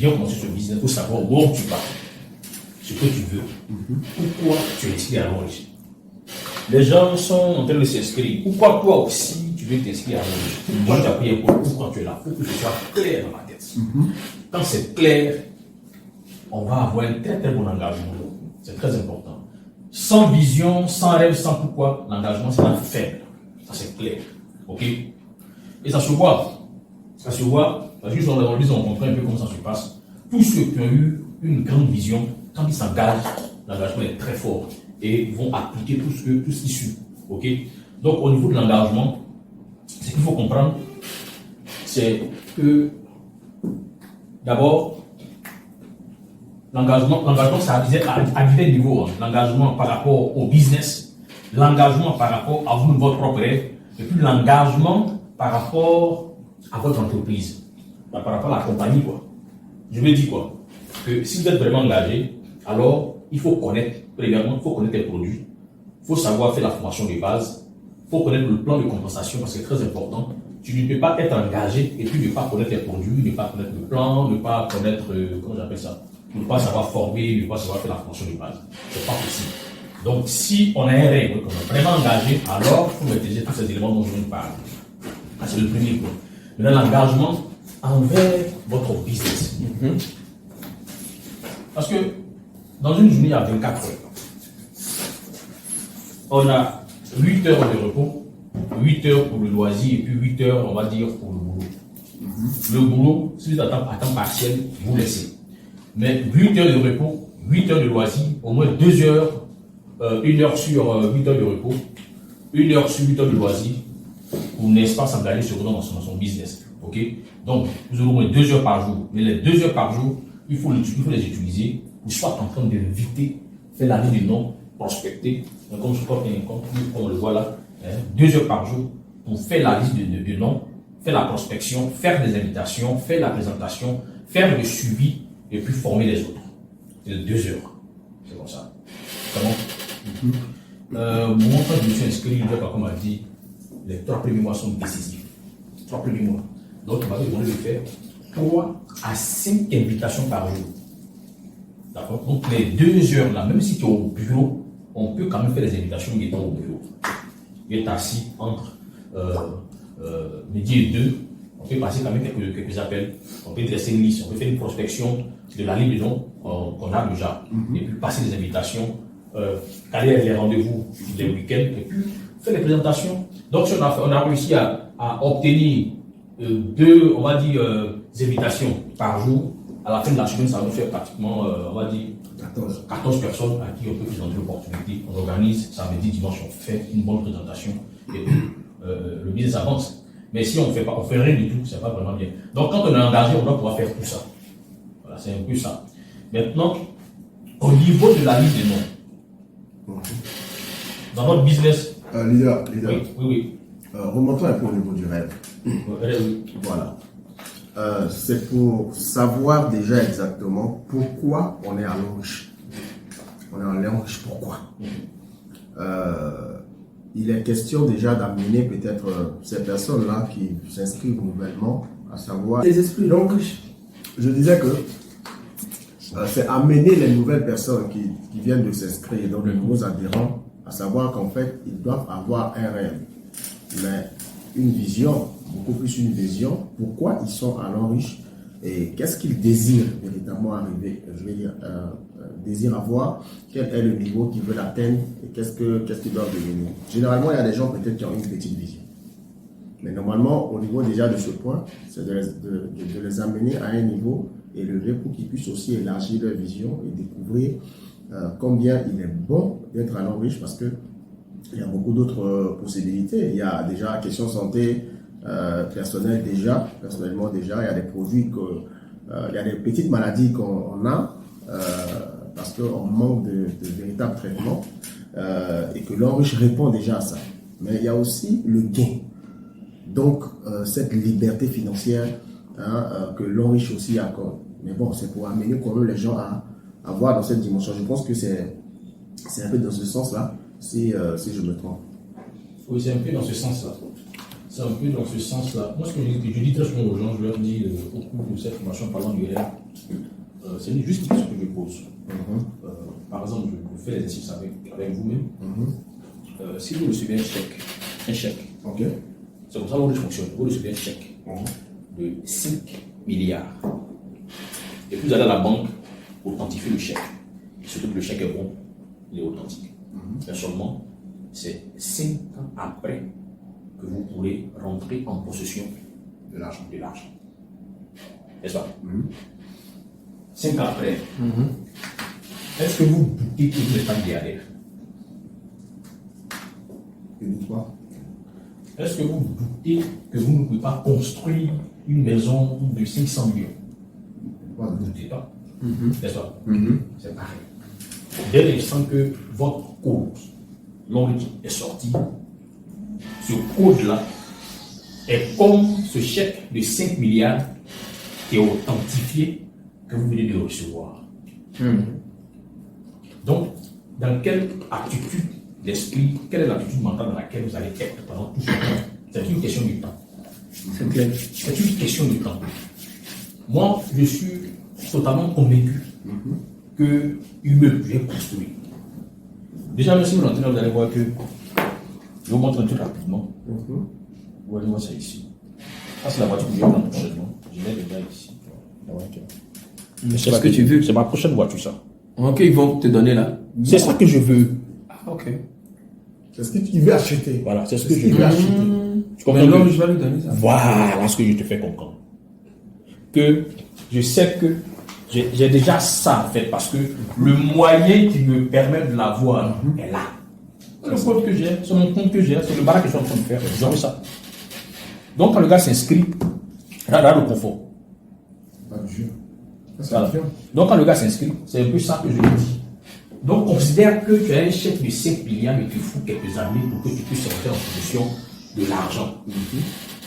bien commencer ce business, il faut savoir où tu vas, ce que tu veux, pourquoi tu es inscrit à l'origine. Les gens sont en train de s'inscrire. Pourquoi toi aussi tu veux t'inscrire à l'origine? Pourquoi tu as pris un cours? Pourquoi tu es là? Pour que ce soit clair dans ma tête. Quand c'est clair, on va avoir un très très bon engagement. C'est très important. Sans vision, sans rêve, sans pourquoi, l'engagement sera faible. Ça c'est clair. Ok? Et ça se voit. Ça se voit. Parce que dans l'église, on comprend un peu comment ça se passe. Tous ceux qui ont eu une grande vision, quand ils s'engagent, l'engagement est très fort. Et vont appliquer tout ce qu'ils suivent. Ok? Donc au niveau de l'engagement, ce qu'il faut comprendre, c'est que d'abord, l'engagement, ça à divers niveaux. Hein. L'engagement par rapport au business, l'engagement par rapport à vous, votre propre rêve, et puis l'engagement par rapport à votre entreprise, par rapport à la compagnie, quoi. Je me dis quoi? Que si vous êtes vraiment engagé, alors il faut connaître, premièrement, il faut connaître les produits, il faut savoir faire la formation de base, il faut connaître le plan de compensation parce que c'est très important. Tu ne peux pas être engagé et puis ne pas connaître les produits, ne pas connaître le plan, ne pas connaître, comment j'appelle ça, ne pas savoir former, ne pas savoir faire la formation de base. C'est pas possible. Donc, si on a un rêve, qu'on est vraiment engagé, alors il faut maîtriser tous ces éléments dont je vous parle. C'est le premier point. Maintenant, l'engagement envers votre business. Parce que dans une journée, il y a 24 heures. On a 8 heures de repos, 8 heures pour le loisir et puis 8 heures, on va dire, pour le boulot. Le boulot, si vous êtes à temps partiel, vous laissez. Mais 8 heures de repos, 8 heures de loisir, au moins 2 heures, 1 heure sur 8 heures de repos, 1 heure sur 8 heures de loisir, pour n'est-ce pas s'engager sur dans son business. Ok? Donc, vous aurez au moins 2 heures par jour. Mais les 2 heures par jour, il faut les utiliser pour soit en train de visiter, faire la liste du nom, prospecter, comme on le voit là, 2 heures par jour pour faire la liste de noms, faire la prospection, faire des invitations, faire la présentation, faire le suivi et puis former les autres. C'est 2 heures. C'est comme ça. Comment? Moi, quand je me suis inscrit, comme on m'a dit, les 3 premiers mois sont décisifs. 3 premiers mois. Donc, on m'avait demandé de faire 3 à 5 invitations par jour. D'accord? Donc, les 2 heures là, même si tu es au bureau, on peut quand même faire les invitations étant au bureau. Tu es assis entre midi et 2, on peut passer quand même quelques appels, on peut dresser une liste, on peut faire une prospection de la liste de noms qu'on a déjà, et puis passer les invitations, caler les rendez-vous les week-ends, et puis faire les présentations. Donc, si on a réussi à obtenir 2, on va dire, invitations par jour, à la fin de la semaine, ça va nous faire pratiquement, on va dire, 14 personnes à qui on peut présenter l'opportunité. On organise, samedi, dimanche, on fait une bonne présentation et puis le business avance. Mais si on ne fait pas, on fait rien du tout, c'est pas vraiment bien. Donc quand on est engagé, on doit pouvoir faire tout ça. Voilà, c'est un peu ça. Maintenant, au niveau de la liste des noms, dans votre business. Leader. Oui. Remontons un peu au niveau du rêve. Oui. Voilà. C'est pour savoir déjà exactement pourquoi on est à l'Ange. On est à l'Ange, pourquoi? Il est question déjà d'amener peut-être ces personnes-là qui s'inscrivent nouvellement, à savoir les esprits. Donc, je disais que c'est amener les nouvelles personnes qui viennent de s'inscrire, donc les nouveaux adhérents, à savoir qu'en fait, ils doivent avoir un rêve, mais une vision, beaucoup plus une vision, pourquoi ils sont à l'Ange et qu'est-ce qu'ils désirent véritablement arriver, je vais dire, désirent avoir, quel est le niveau qu'ils veulent atteindre et qu'est-ce qu'ils doivent devenir. Généralement, il y a des gens peut-être qui ont une petite vision. Mais normalement, au niveau déjà de ce point, c'est de les amener à un niveau élevé pour qu'ils puissent aussi élargir leur vision et découvrir combien il est bon d'être à l'Ange parce que il y a beaucoup d'autres possibilités. Il y a déjà la question santé personnelle personnellement déjà, il y a des produits il y a des petites maladies qu'on a parce qu'on manque de véritables traitements et que l'Ange répond déjà à ça. Mais il y a aussi le gain. Donc, cette liberté financière que l'Ange aussi accorde. Mais bon, c'est pour amener quand même les gens à voir dans cette dimension. Je pense que c'est un peu dans ce sens-là. Si je me trompe. Oui, c'est un peu dans ce sens-là. C'est un peu dans ce sens-là. Moi, ce que je dis très souvent aux gens, je leur dis au cours de cette formation parlant du RR, c'est juste une question que je pose. Par exemple, je fais l'exercice avec vous-même. Si vous recevez un chèque, Ok. c'est comme ça que ça fonctionne. Vous recevez un chèque de 5 milliards. Et puis vous allez à la banque authentifier le chèque. Surtout que le chèque est bon, il est authentique. Mais seulement, c'est 5 ans après que vous pourrez rentrer en possession de l'argent. N'est-ce pas? 5 ans après, est-ce que vous doutez que vous n'êtes pas milliardaire? Et dites-moi. Est-ce que vous doutez que vous ne pouvez pas construire une maison de 500 millions? Vous ne doutez pas. N'est-ce pas? C'est pareil. Dès l'instant que votre code, l'origine est sorti, ce code-là est comme ce chèque de 5 milliards qui est authentifié que vous venez de recevoir. Donc, dans quelle attitude d'esprit, quelle est l'attitude mentale dans laquelle vous allez être pendant tout ce temps? C'est une question du temps. C'est clair. C'est une question du temps. Moi, je suis totalement convaincu qu'il me plaît construire. Déjà, merci de l'entendre, vous allez voir que je vous montre un truc rapidement. Vous allez voir ça ici. Ça, c'est la voiture que je vais prendre prochainement. Je l'ai déjà ici. C'est ce que tu veux. C'est ma prochaine voiture, ça. Ok, ils vont te donner là. C'est ça que je veux. Ah, ok. C'est ce que tu veux acheter. Voilà, c'est ce que je veux veux. acheter. Tu comprends? Alors, je vais lui donner ça. Voilà ce que je te fais comprendre. Que je sais que j'ai déjà ça en fait, parce que le moyen qui me permet de l'avoir est là. C'est le compte que j'ai, c'est mon compte que j'ai, c'est le barrage que je suis en train de faire, j'aurai ça. Donc quand le gars s'inscrit, là le confort. Pas du jeu. Voilà. Donc quand le gars s'inscrit, c'est un peu ça que je lui dis. Donc considère que tu as un chèque de 5 milliards mais qu'il faut quelques années pour que tu puisses rentrer en possession de l'argent.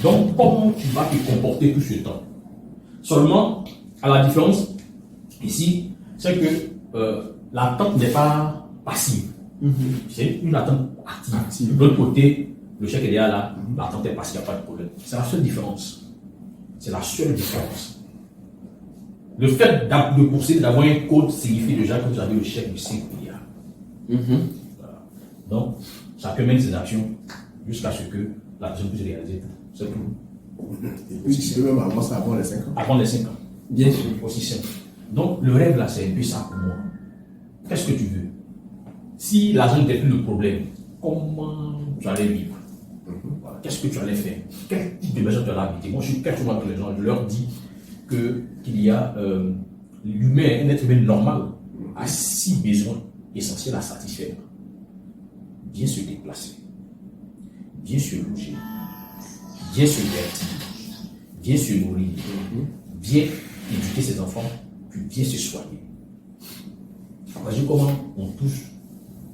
Donc comment tu vas te comporter tout ce temps? Seulement, à la différence, ici, c'est que l'attente n'est pas passive. C'est une attente active. De l'autre côté, le chèque est déjà là, l'attente est passive, il n'y a pas de problème. C'est la seule différence. C'est la seule différence. Le fait de posséder, d'avoir un code signifie déjà que vous avez le chèque de 5 milliards. Voilà. Donc, chacun mène ses actions jusqu'à ce que l'action puisse réaliser tout. C'est tout. Et puis, si tu veux même avant ça, avant les 5 ans. Avant les 5 ans. Bien sûr. Aussi simple. Donc, le rêve là, c'est un peu ça pour moi. Qu'est-ce que tu veux? Si l'argent n'était plus le problème, comment tu allais vivre? Voilà. Qu'est-ce que tu allais faire? Quel type de maison tu allais habiter? Moi, je suis quelque chose avec les gens. Je leur dis qu'il y a l'humain, un être humain normal, a 6 besoins essentiels à satisfaire. Bien se déplacer, bien se loger, bien se divertir, bien se nourrir, bien éduquer ses enfants, puis bien se soigner. Voyez comment on touche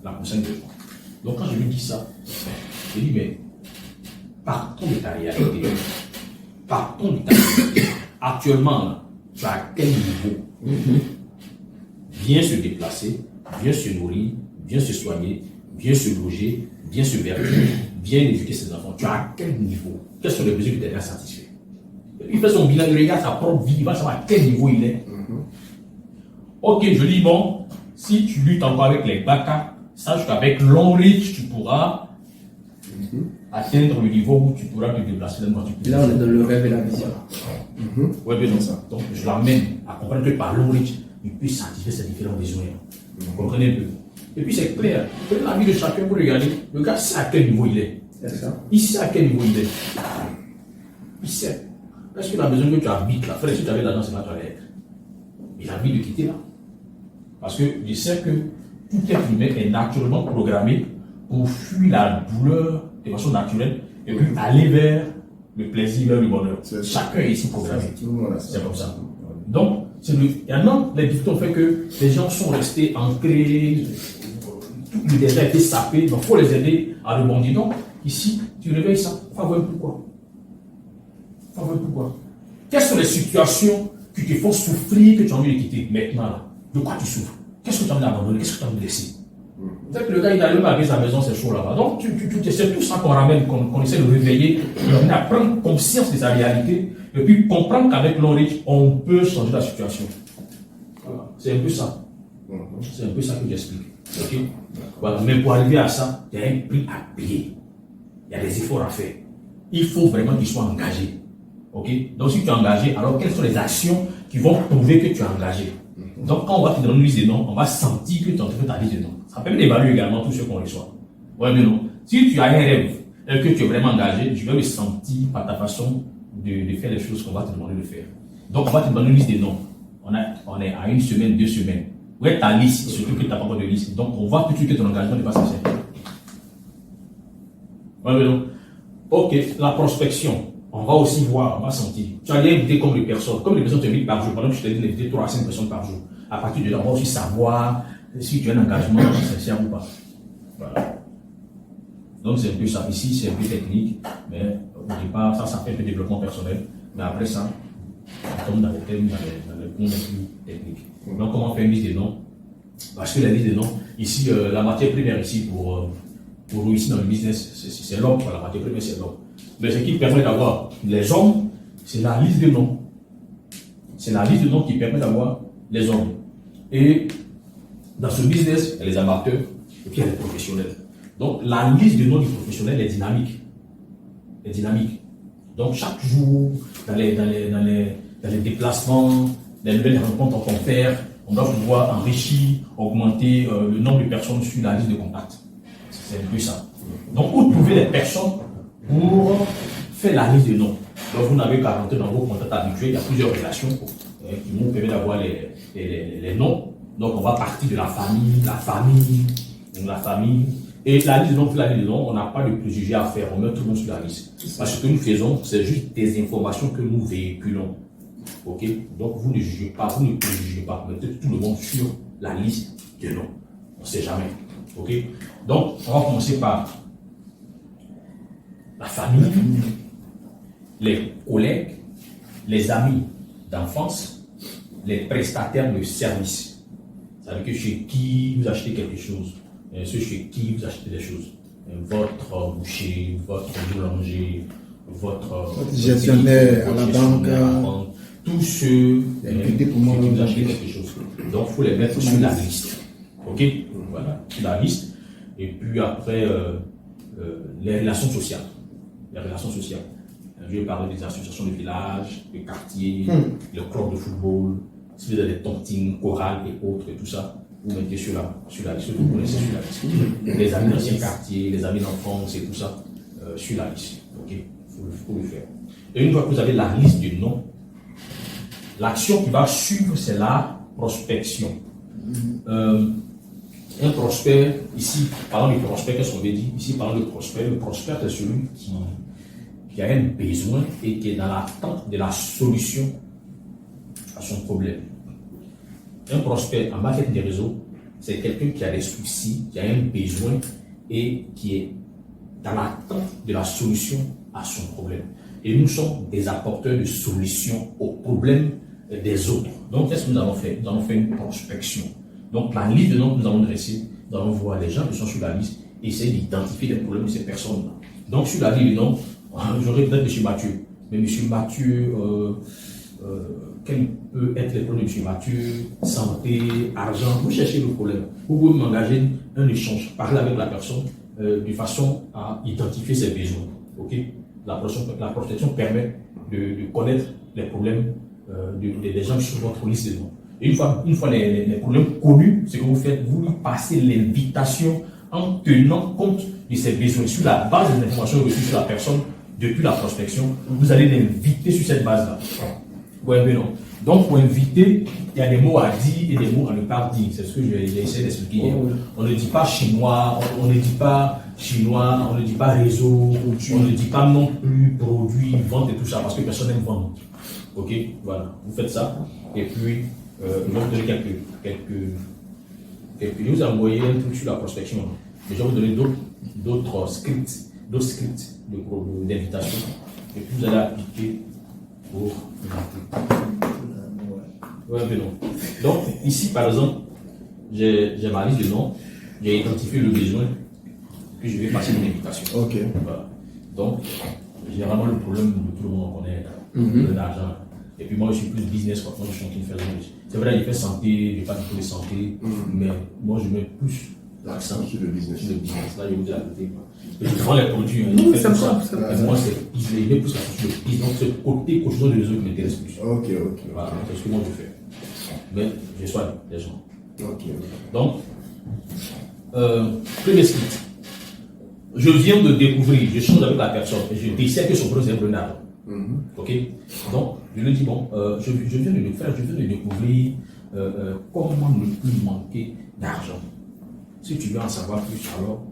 la prochaine besoin. Donc quand je lui dis ça, je dis mais partons de ta réalité. Partons de ta réalité. Actuellement, là, tu as à quel niveau? Bien se déplacer, bien se nourrir, bien se soigner, bien se loger, bien se vertir, bien éduquer ses enfants. Tu as à quel niveau? Quels sont les besoins que tu as satisfaits? Il fait son bilan, il regarde sa propre vie, il va savoir à quel niveau il est. Ok, je dis bon, si tu luttes encore avec les BACA, sache qu'avec l'Onrich, tu pourras atteindre le niveau où tu pourras te déplacer dans le Là, on est dans le rêve et la vision. Oui, bien dans ça. Donc, je l'amène à comprendre que par l'Onrich, il peut satisfaire ses différents besoins. Vous comprenez un peu? Et puis, c'est clair. Vous prenez la vie de chacun pour regarder. Le gars sait à quel niveau il est. Il sait à quel niveau il est. Il sait. Est-ce qu'il a besoin que tu habites là? Frère, si tu avais l'argent, c'est là que tu allais être. Il a envie de quitter là. Parce que je sais que tout être humain est naturellement programmé pour fuir la douleur de façon naturelle et puis aller vers le plaisir, vers le bonheur. Chacun est ici programmé. C'est comme ça. Donc, maintenant, les difficultés ont fait que les gens sont restés ancrés, tout le désert a été sapé, donc il faut les aider à rebondir. Donc, ici, tu réveilles ça, il faut voir pourquoi. Quelles sont les situations qui te font souffrir, que tu as envie de quitter maintenant là? De quoi tu souffres? Qu'est-ce que tu as envie d'abandonner? Qu'est-ce que tu as envie de laisser? Peut-être que le gars, il a même avec sa maison, c'est chaud là-bas. Donc, c'est tout ça qu'on ramène, qu'on essaie de réveiller, on à prendre conscience de sa réalité, et puis comprendre qu'avec l'Onrich, on peut changer la situation. Voilà. C'est un peu ça. C'est un peu ça que j'explique. Ok? Voilà. Mais pour arriver à ça, il y a un prix à payer. Il y a des efforts à faire. Il faut vraiment qu'il soit engagé. Ok? Donc, si tu es engagé, alors quelles sont les actions qui vont prouver que tu es engagé? Donc, quand on va te donner une liste de noms, on va sentir que tu as fait ta liste de noms. Ça permet d'évaluer également tout ce qu'on reçoit. Ouais, mais non. Si tu as un rêve et que tu es vraiment engagé, je vais le sentir par ta façon de faire les choses qu'on va te demander de faire. Donc, on va te demander une liste de noms. On est à 1 semaine, 2 semaines. Où est ta liste? Surtout que tu n'as pas encore de liste. Donc, on voit tout de suite que ton engagement n'est pas sincère. Ouais, mais non. Ok, la prospection. On va aussi voir, on va sentir. Tu as invité comme les personnes. Comme les personnes tu invites par jour. Pendant que je t'ai dit d'inviter 3 à 5 personnes par jour. À partir de là, on va aussi savoir si tu as un engagement sincère ou pas. Voilà. Donc c'est un peu ça. Ici, c'est un peu technique. Mais au départ, ça fait un peu développement personnel. Mais après ça, on tombe dans les thèmes, dans les points les plus techniques. Donc comment faire une liste des noms? Parce que la liste des noms, ici, la matière première ici pour réussir dans le business, c'est l'homme. La matière première, c'est l'homme. Mais ce qui permet d'avoir les hommes, c'est la liste de noms. C'est la liste de noms qui permet d'avoir les hommes. Et dans ce business, il y a les amateurs et puis il y a les professionnels. Donc la liste de noms du professionnel est dynamique. Est dynamique. Donc chaque jour, dans les déplacements, les nouvelles rencontres qu'on fait, on doit pouvoir enrichir, augmenter le nombre de personnes sur la liste de contacts. C'est un peu ça. Donc où trouver les personnes pour faire la liste de noms. Donc vous n'avez qu'à rentrer dans vos contacts habituels, il y a plusieurs relations qui vous permettent d'avoir les noms. Donc on va partir de la famille. Et la liste de noms, on n'a pas de préjugés à faire, on met tout le monde sur la liste. Parce que ce que nous faisons, c'est juste des informations que nous véhiculons. Ok? Donc vous ne jugez pas, vous ne préjugez pas, mettez tout le monde sur la liste de noms. On ne sait jamais. Ok? Donc on va commencer par la famille, les collègues, les amis d'enfance, les prestataires de services. C'est-à-dire que chez qui vous achetez quelque chose, ceux chez qui vous achetez des choses. Votre boucher, votre boulanger, votre gestionnaire à la banque, tous ceux qui vous achetez quelque chose. Donc il faut les mettre sur la liste. Ok? Voilà, sur la liste. Et puis après, les relations sociales. Les relations sociales. Je vais parler des associations de village, de quartier, le club de football, si vous avez des tontines, chorales et autres et tout ça, vous mettez sur la liste, vous connaissez sur la liste. Les amis d'anciens quartiers, les amis d'enfance et tout ça, sur la liste. Ok, faut le faire. Et une fois que vous avez la liste du nom, l'action qui va suivre, c'est la prospection. Un prospect, ici, parlant du prospect, qu'est-ce qu'on veut dire? Ici, parlant du prospect, le prospect, c'est celui qui a un besoin et qui est dans l'attente de la solution à son problème. Un prospect en marketing des réseaux, c'est quelqu'un qui a des soucis, qui a un besoin et qui est dans l'attente de la solution à son problème. Et nous sommes des apporteurs de solutions aux problèmes des autres. Donc, qu'est-ce que nous allons faire? Nous allons faire une prospection. Donc, la liste de noms que nous allons dresser, nous allons voir les gens qui sont sur la liste et essayer d'identifier les problèmes de ces personnes-là. Donc, sur la liste de noms, j'aurais peut-être M. Mathieu. Mais M. Mathieu, quels peuvent être les problèmes de M. Mathieu? Santé, argent, vous cherchez le problème. Vous pouvez m'engager un échange, parler avec la personne de façon à identifier ses besoins. Okay? La prospection permet de connaître les problèmes des gens sur votre liste de noms. Et une fois les problèmes connus, ce que vous faites, vous lui passez l'invitation en tenant compte de ses besoins. Sur la base des informations reçues sur la personne depuis la prospection, vous allez l'inviter sur cette base-là. Ouais, mais non. Donc, pour inviter, il y a des mots à dire et des mots à ne pas dire. C'est ce que j'ai essayé d'expliquer hier. On ne dit pas chinois, on ne dit pas chinois, on ne dit pas réseau, on ne dit pas non plus produit, vente et tout ça, parce que personne n'aime vendre. Ok, voilà. Vous faites ça. Et puis, je vais vous donner quelques. Je vous ai envoyé un truc sur la prospection. Mais je vais vous donner d'autres scripts d'invitation. Et puis, vous allez appliquer pour ouais, mais non. Donc, ici, par exemple, j'ai ma liste de noms. j'ai identifié le besoin, que je vais passer une invitation. Ok. Voilà. Donc, généralement, le problème de tout le monde, on connaît l'argent. Et puis moi, je suis plus business quand je suis en train de faire le business. C'est vrai, il fait santé, je n'ai pas du tout de santé, mais moi, je mets plus l'accent sur le business. Sur le business. Là, je vous dis la vérité. Et je vends les produits. Non, ça me ça. semble. Et moi, il met plus l'accent sur le business. Donc, c'est le côté cochon des autres qui m'intéresse plus. Ok. Voilà, c'est ce que moi, je fais. Mais je soigne les gens. Ok. Donc, premier script. Je viens de découvrir, je change avec la personne, et je décide que son problème c'est un problème d'argent. Ok. Donc, je lui dis bon, je viens de le faire, je viens de découvrir comment ne plus manquer d'argent. Si tu veux en savoir plus, alors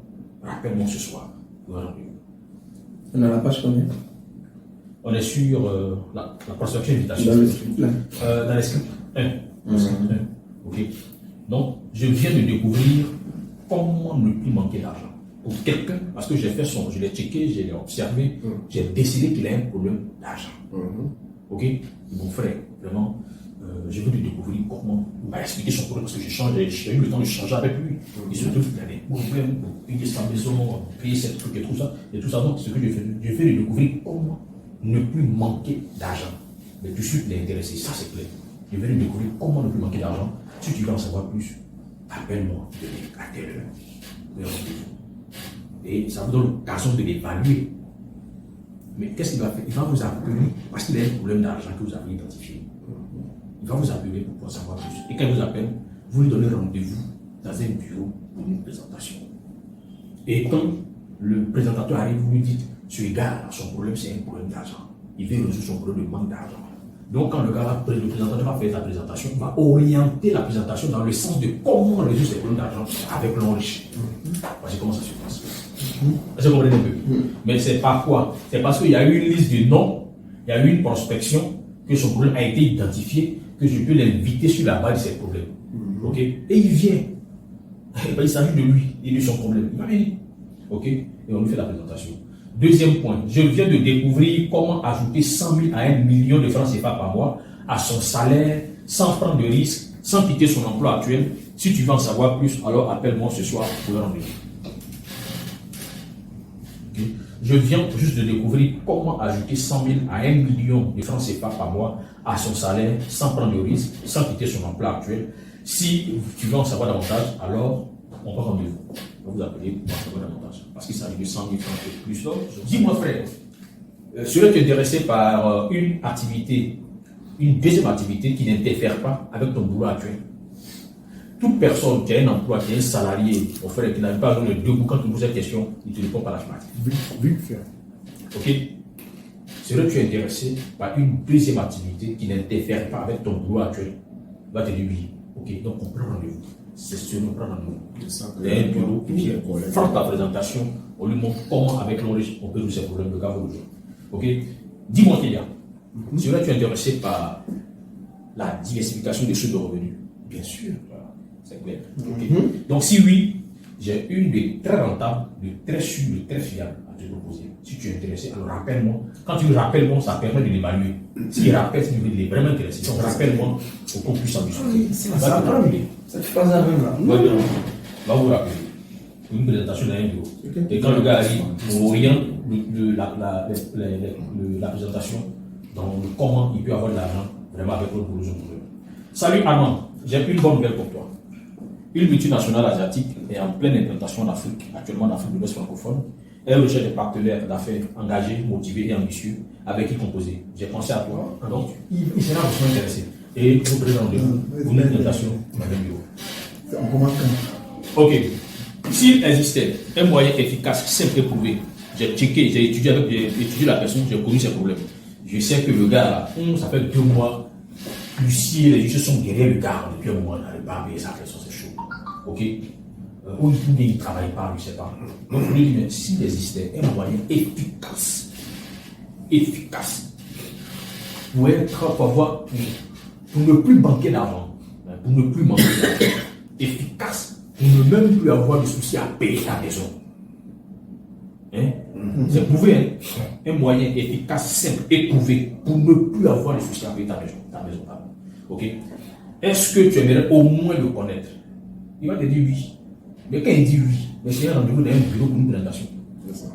rappelle-moi ce soir. On a la page combien? On est sur la prospection invitation. Dans le script là. Dans les scripts 1. Ok. Donc, je viens de découvrir comment ne plus manquer d'argent. Pour quelqu'un, parce que j'ai fait je l'ai checké, je l'ai observé, j'ai décidé qu'il a un problème d'argent. Ok. Mon frère, vraiment, je veux lui découvrir comment, il m'a expliqué son problème parce que j'ai eu le temps de changer avec lui. Et surtout, il avait des problèmes pour payer sa maison, payer ses trucs et tout ça. Donc, ce que je fais lui découvrir comment ne plus manquer d'argent. Mais tout de suite, il est intéressé, ça c'est clair. Je vais lui découvrir comment ne plus manquer d'argent. Si tu veux en savoir plus, appelle-moi à telle heure. Et ça vous donne l'occasion de l'évaluer. Mais qu'est-ce qu'il va faire? Il va vous appeler parce qu'il a un problème d'argent que vous avez identifié. Il va vous appeler pour pouvoir savoir plus. Et quand il vous appelle, vous lui donnez rendez-vous dans un bureau pour une présentation. Et quand le présentateur arrive, vous lui dites, ce gars, son problème c'est un problème d'argent. Il veut résoudre son problème de manque d'argent. Donc quand le présentateur va faire sa présentation, il va orienter la présentation dans le sens de comment résoudre ses problèmes d'argent avec l'enrichissement. Voici comment ça se passe. Vous comprenez un peu. Mais c'est pas quoi? C'est parce qu'il y a eu une liste de noms, il y a eu une prospection, que son problème a été identifié, que je peux l'inviter sur la base de ses problèmes. Ok? Et il vient. Il s'agit de lui et de son problème. Il va venir. Ok? Et on lui fait la présentation. Deuxième point, je viens de découvrir comment ajouter 100 000 à 1 million de francs CFA par mois à son salaire sans prendre de risque, sans quitter son emploi actuel. Si tu veux en savoir plus, alors appelle-moi ce soir pour le rendez-vous. Okay. Je viens juste de découvrir comment ajouter 100 000 à 1 million de francs CFA par mois à son salaire sans prendre de risque, sans quitter son emploi actuel. Si tu veux en savoir davantage, alors on va rendez-vous. On va vous appeler pour en savoir davantage. Parce qu'il s'agit de 100 000 francs et plus. Dis-moi frère, serais-tu intéressé par une activité, une deuxième activité qui n'interfère pas avec ton boulot actuel? Toute personne qui a un emploi, qui est un salarié, mon frère, qui n'a pas besoin de deux bouts, quand tu poses une question, il te répond par la fenêtre. Vite fait. Ok? Serais-tu intéressé par une deuxième activité qui n'interfère pas avec ton boulot actuel? Va te dire oui. Ok, donc on prend rendez-vous. C'est sûr, on prend rendez-vous. Il y a un bureau qui fera ta présentation, on lui montre comment, avec l'enrichissement, on peut résoudre ses problèmes de gars le jour. Ok? Dis-moi, Kélia, serais-tu intéressé par la diversification des sources de revenus? Bien sûr, voilà, c'est clair. Okay. Donc, si oui, j'ai une de très rentable, de très sûre, de très fiable à te proposer. Si tu es intéressé, alors rappelle-moi. Quand tu rappelles-moi, ça permet de l'évaluer. S'il rappelle, il est vraiment intéressé. Donc, rappelle-moi pour qu'on puisse en discuter. Ça va rappeler. Cette phase-là, même là. Va vous rappeler. Une présentation dans un bureau. Et quand le gars arrive, on oriente la présentation dans le comment il peut avoir de l'argent vraiment avec votre boulot. Salut Armand, j'ai une bonne nouvelle pour toi. Une multinationale asiatique est en pleine implantation en Afrique, actuellement en Afrique de l'Ouest francophone. Elle recherche des partenaires d'affaires engagés, motivés et ambitieux avec qui composer. J'ai pensé à toi, donc il sera vraiment intéressé. Et vous prenez rendez-vous pour une implantation dans le bureau. On commence quand? Ok. S'il existait un moyen efficace, simple et prouvé, j'ai checké, j'ai étudié la personne, j'ai connu ses problèmes. Je sais que le gars, ça fait 2 mois, Lucie et les juges sont derrière le gars depuis un mois, n'arrive pas à payer sa personne, c'est chaud. Ok? Ou il ne travaille pas, je ne sais pas. Donc je lui dis, mais s'il existait un moyen efficace, pour ne plus manquer d'argent, efficace, pour ne même plus avoir de soucis à payer ta maison. Hein? C'est prouvé, hein? Un moyen efficace, simple, éprouvé, pour ne plus avoir de soucis à payer ta maison. Ok? Est-ce que tu aimerais au moins le connaître? Il va te dire oui. Mais quand il dit oui, mais c'est un rendez-vous dans un bureau pour une présentation. C'est ça.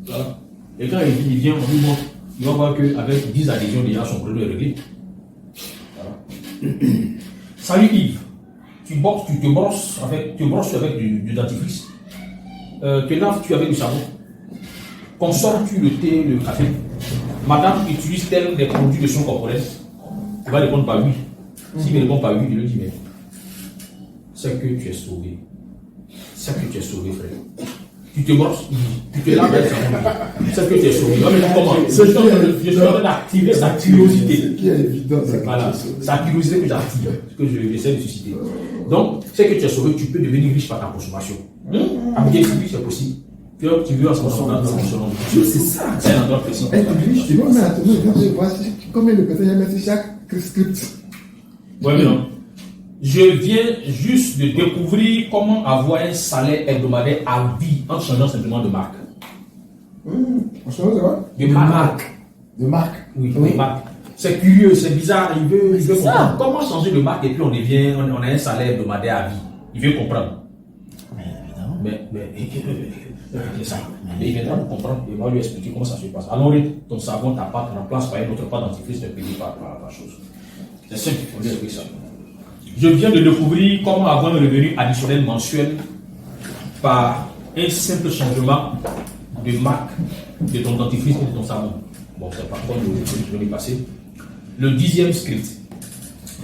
Voilà. Et quand il vient, on lui montre, il va voir qu'avec 10 adhésions, déjà son problème est réglé. Voilà. Salut Yves, tu te brosses avec du dentifrice. Te laves-tu avec du savon? Consommes-tu le thé, le café? Madame utilise-t-elle des produits de soins corporels? Tu vas répondre par oui. S'il ne répond pas oui, il lui dit mais c'est que tu es sauvé. C'est que tu es sauvé, frère. Tu te brosses, tu te laves avec savon. C'est que tu es sauvé. Non, mais comment? Je suis en train d'activer sa curiosité. Ce qui est évident, c'est que Voilà, tu es sauvé. sa curiosité que j'active, que j'essaie de susciter. Donc, c'est que tu es sauvé, tu peux devenir riche par ta consommation. Avec les c'est possible. Tu veux en ce moment C'est ça. C'est un endroit précis. Être riche, tu vois, mais attends, quand je vois combien de personnes il y a sur chaque script. Ouais, mais non. Je viens juste de découvrir comment avoir un salaire hebdomadaire à vie en changeant simplement de marque. Franchement, c'est quoi? De marque. De marque. Oui, de marque. C'est curieux, c'est bizarre. Il veut comprendre. Comment changer de marque et puis on a un salaire hebdomadaire à vie. Il veut comprendre. Mais c'est ça. Mais il viendra pour comprendre et va lui expliquer comment ça se passe. Alors, ton savon, ta pâte remplace par un autre pâte dentifrice de payer par chose. C'est simple, on lui explique ça. Je viens de découvrir comment avoir un revenu additionnel mensuel par un simple changement de marque de ton dentifrice et de ton savon. Bon, c'est pas quoi je vais passer. Le 10e script.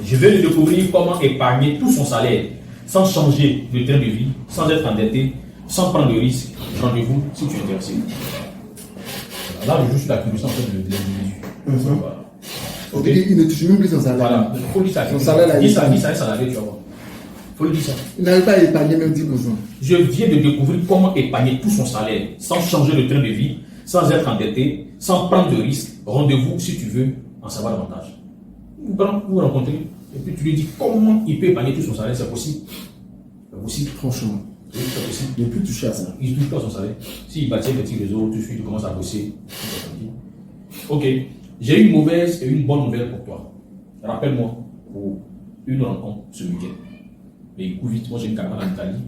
Je viens de découvrir comment épargner tout son salaire sans changer de train de vie, sans être endetté, sans prendre de risques. Rendez-vous si tu es intéressé. Là, je joue sur la curiosité en fait de l'individu. Voilà. Ok. Il ne touche même plus son salaire. Voilà. Il faut dire ça. Son salaire, là, Dis ça à un salarié, tu vas voir. Il faut lui dire ça. Il n'arrive pas à épargner même 10%. Je viens de découvrir comment épargner tout son salaire sans changer de train de vie, sans être endetté, sans prendre de risques. Rendez-vous si tu veux en savoir davantage. Vous rencontrez et puis tu lui dis comment il peut épargner tout son salaire, c'est possible. C'est possible. Franchement, Oui, c'est possible. il ne peut plus toucher à ça. Il ne touche pas à son salaire. S'il bâtit un petit réseau, tout de suite il commence à bosser. Ok. J'ai une mauvaise et une bonne nouvelle pour toi. Rappelle-moi pour une rencontre ce week-end. Mais il court vite. Moi, j'ai une camarade en Italie.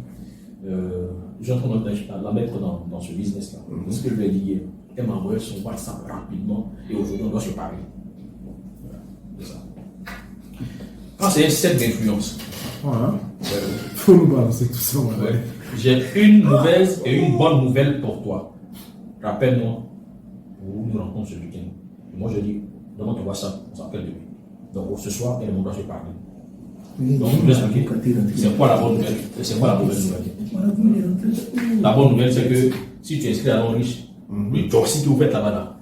Je suis en train de la mettre dans ce business-là. Ce que je lui ai dit hier. Elle m'a envoyé son WhatsApp rapidement et aujourd'hui, on doit se parler. Voilà. C'est ça. Quand c'est un set d'influence, Voilà. Faut nous balancer tout ça. ouais, j'ai une mauvaise et une bonne nouvelle pour toi. Rappelle-moi où nous rencontrons ce week-end. Et moi, je dis, demande ton WhatsApp, on s'appelle demain. Donc, ce soir, elle doit se parler. Donc, je vais expliquer. C'est quoi la bonne nouvelle? C'est quoi la mauvaise nouvelle? La bonne nouvelle, c'est que si tu es inscrit à l'on riche, le toxique que vous faites là-bas, là,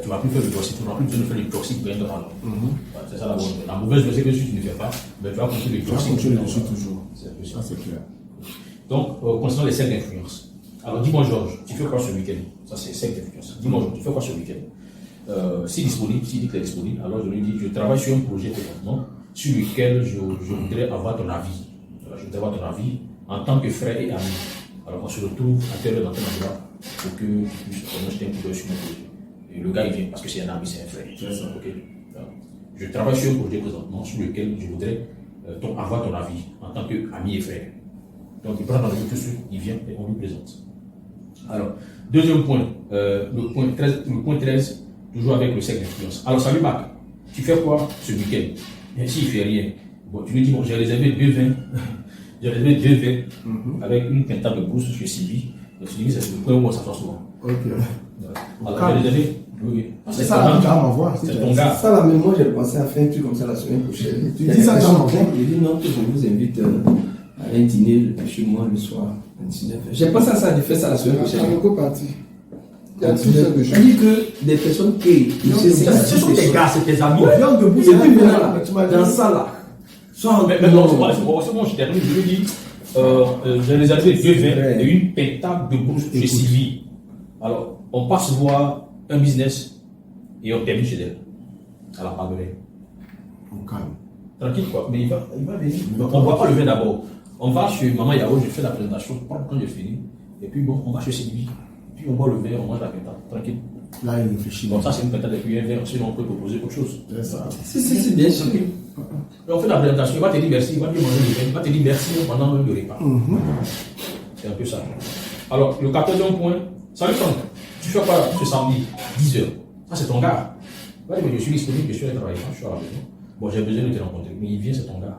tu ne vas plus faire le toxique, tu ne vas plus faire le toxique pour un dollar. C'est ça la bonne nouvelle. La mauvaise nouvelle, c'est que si tu ne fais pas, ben, tu vas continuer le Tu vas toxique. continuer dessus toujours. C'est Ça, c'est clair. donc, concernant les cercles d'influence. Alors, dis-moi, Georges, tu fais quoi ce week-end? Ça, c'est cercle d'influence. Dis-moi, Georges, tu fais quoi ce week-end? Si disponible, s'il dit qu'il est disponible, alors je lui dis, je travaille sur un projet présentement sur lequel je voudrais avoir ton avis. Voilà, je voudrais avoir ton avis en tant que frère et ami. Alors, on se retrouve à telle heure dans tel endroit pour que tu puisses jeter un coup d'œil sur mon projet. Et le gars, il vient parce que c'est un ami, c'est un frère. C'est ça. Ok. Voilà. Je travaille sur un projet présentement sur lequel je voudrais avoir ton avis en tant qu'ami et frère. Donc, il prend dans le tout de suite, il vient et on lui présente. Alors, deuxième point, le point 13, toujours avec le cercle d'influence. Alors, salut Marc, tu fais quoi ce week-end? Et s'il ne fait rien, bon, tu lui dis, bon, j'ai réservé 2 vins, j'ai réservé 2 vins avec une quintale de brousse chez Sylvie. Et Sylvie, c'est le point où on s'assoit souvent. Ok. Alors, j'ai réservé, oui. C'est ça, tu vas m'envoyer. C'est ton gars. Ça, là, même moi, j'ai pensé à faire un truc comme ça la semaine prochaine. Tu dis ça, tu vas m'envoyer. Il dit non, que je vous invite à un dîner chez moi le soir. J'ai pensé à ça, de faire ça la semaine prochaine. C'est beaucoup parti. Il y a tout ça de C'est-à-dire que des personnes qui. Ce sont tes gars, c'est tes amis. Viens debout, C'est c'est plus plus là, dans ça là. Soit Mais non, c'est bon, je termine. Je lui dis, j'ai réservé 2 vins et une pentade de brousse chez Sylvie. Alors, on passe voir un business et on termine chez elle. À la Pagorée. On calme. Tranquille quoi, mais il va venir. Donc, on ne voit pas le vin d'abord. On va chez Maman Yao, je fais la présentation quand j'ai fini. Et puis bon, on va chez Sylvie. Puis on boit le verre, on mange la pentade. Tranquille. Là, il réfléchit. Bon, ça c'est une pentade et puis un verre, sinon on peut proposer autre chose. C'est ça. c'est bien sûr. Et on fait la présentation, il va te dire merci, il va te demander le vin, il va te dire merci pendant même le repas. C'est un peu ça. Alors, le 14e point, salut Franck, tu fais quoi ce samedi, 10h. Ça, c'est ton gars. Il va dire, mais je suis disponible, je suis à travailler, je suis à la maison. Bon, j'ai besoin de te rencontrer. Mais il vient, c'est ton gars.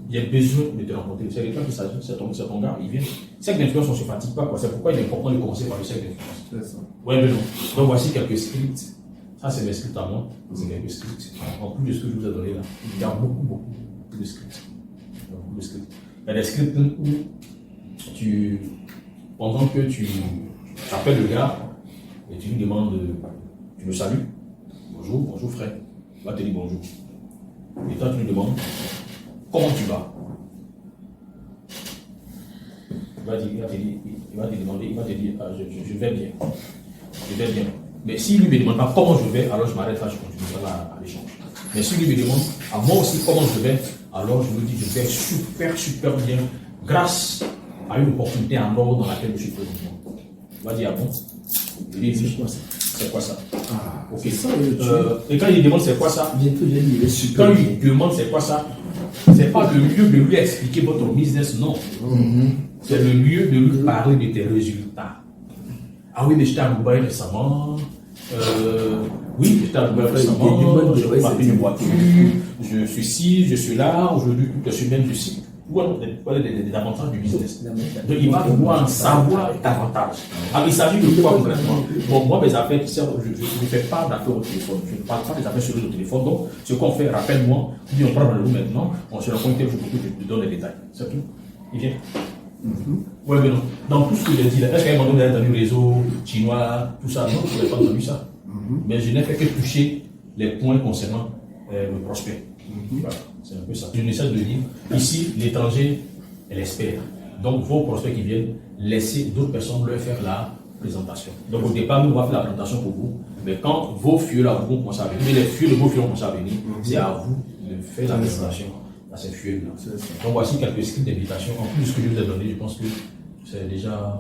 J'ai besoin de te rencontrer. C'est le temps qu'il s'agit, c'est ton gars, il vient. Cercle d'influence, on ne se fatigue pas. C'est pourquoi il est important de commencer par le cercle d'influence. Oui, mais non. Donc voici quelques scripts. Ça, c'est mes scripts à moi. C'est quelques scripts. En plus de ce que je vous ai donné là, il y a beaucoup de scripts. Il y a des scripts où pendant que tu appelles le gars et tu lui demandes, tu le salues. Bonjour frère. Il va te dire bonjour. Et toi, tu lui demandes, comment tu vas? Il va te demander, je vais bien. Je vais bien. Mais s'il lui me demande pas comment je vais, alors je m'arrête là, je continue à l'échange. Mais s'il lui me demande à moi aussi comment je vais, alors je lui dis je vais super bien grâce à une opportunité en or dans laquelle je suis présentement. Il va dire ah bon? Il dit c'est quoi ça? Ah, ok. Ça, et quand il demande c'est quoi ça? Bientôt, j'ai dit, il est super. Quand il demande c'est quoi ça, c'est pas le lieu de lui expliquer votre business, non. C'est le lieu de lui parler de tes résultats. Ah oui, mais j'étais à Dubaï récemment. Oui, j'étais à Dubaï récemment. Je vais m'appeler une voiture. Je suis ci, je suis là. Aujourd'hui, toute la semaine, je suis. Voilà des avantages du business. Donc, il va pouvoir en savoir davantage. Alors, il s'agit de quoi concrètement? Bon, moi, mes affaires, je ne fais pas d'affaires au téléphone. Je ne parle pas des affaires sur le téléphone. Donc, ce qu'on fait, rappelle-moi, on prend rendez-vous maintenant, on se rencontre tel jour, je te donne les détails. C'est tout. Il vient. Oui, mais non. Dans tout ce que j'ai dit, est-ce qu'à un moment donné, vous avez entendu le réseau chinois, tout ça? Non, je n'ai pas entendu ça. Mais je n'ai fait que toucher les points concernant le prospect. Voilà, c'est un peu ça. Je ne cesse de dire, ici, l'étranger est l'expert. Donc, vos prospects qui viennent, laissez d'autres personnes leur faire la présentation. Donc, au départ, nous, on va faire la présentation pour vous. Mais quand vos fieux là vont commencer à venir, les fieux de vos fieux vont commencer à venir, c'est à vous de faire la présentation à ces fieux là. Donc, voici quelques scripts d'invitation. En plus de ce que je vous ai donné, je pense que c'est déjà.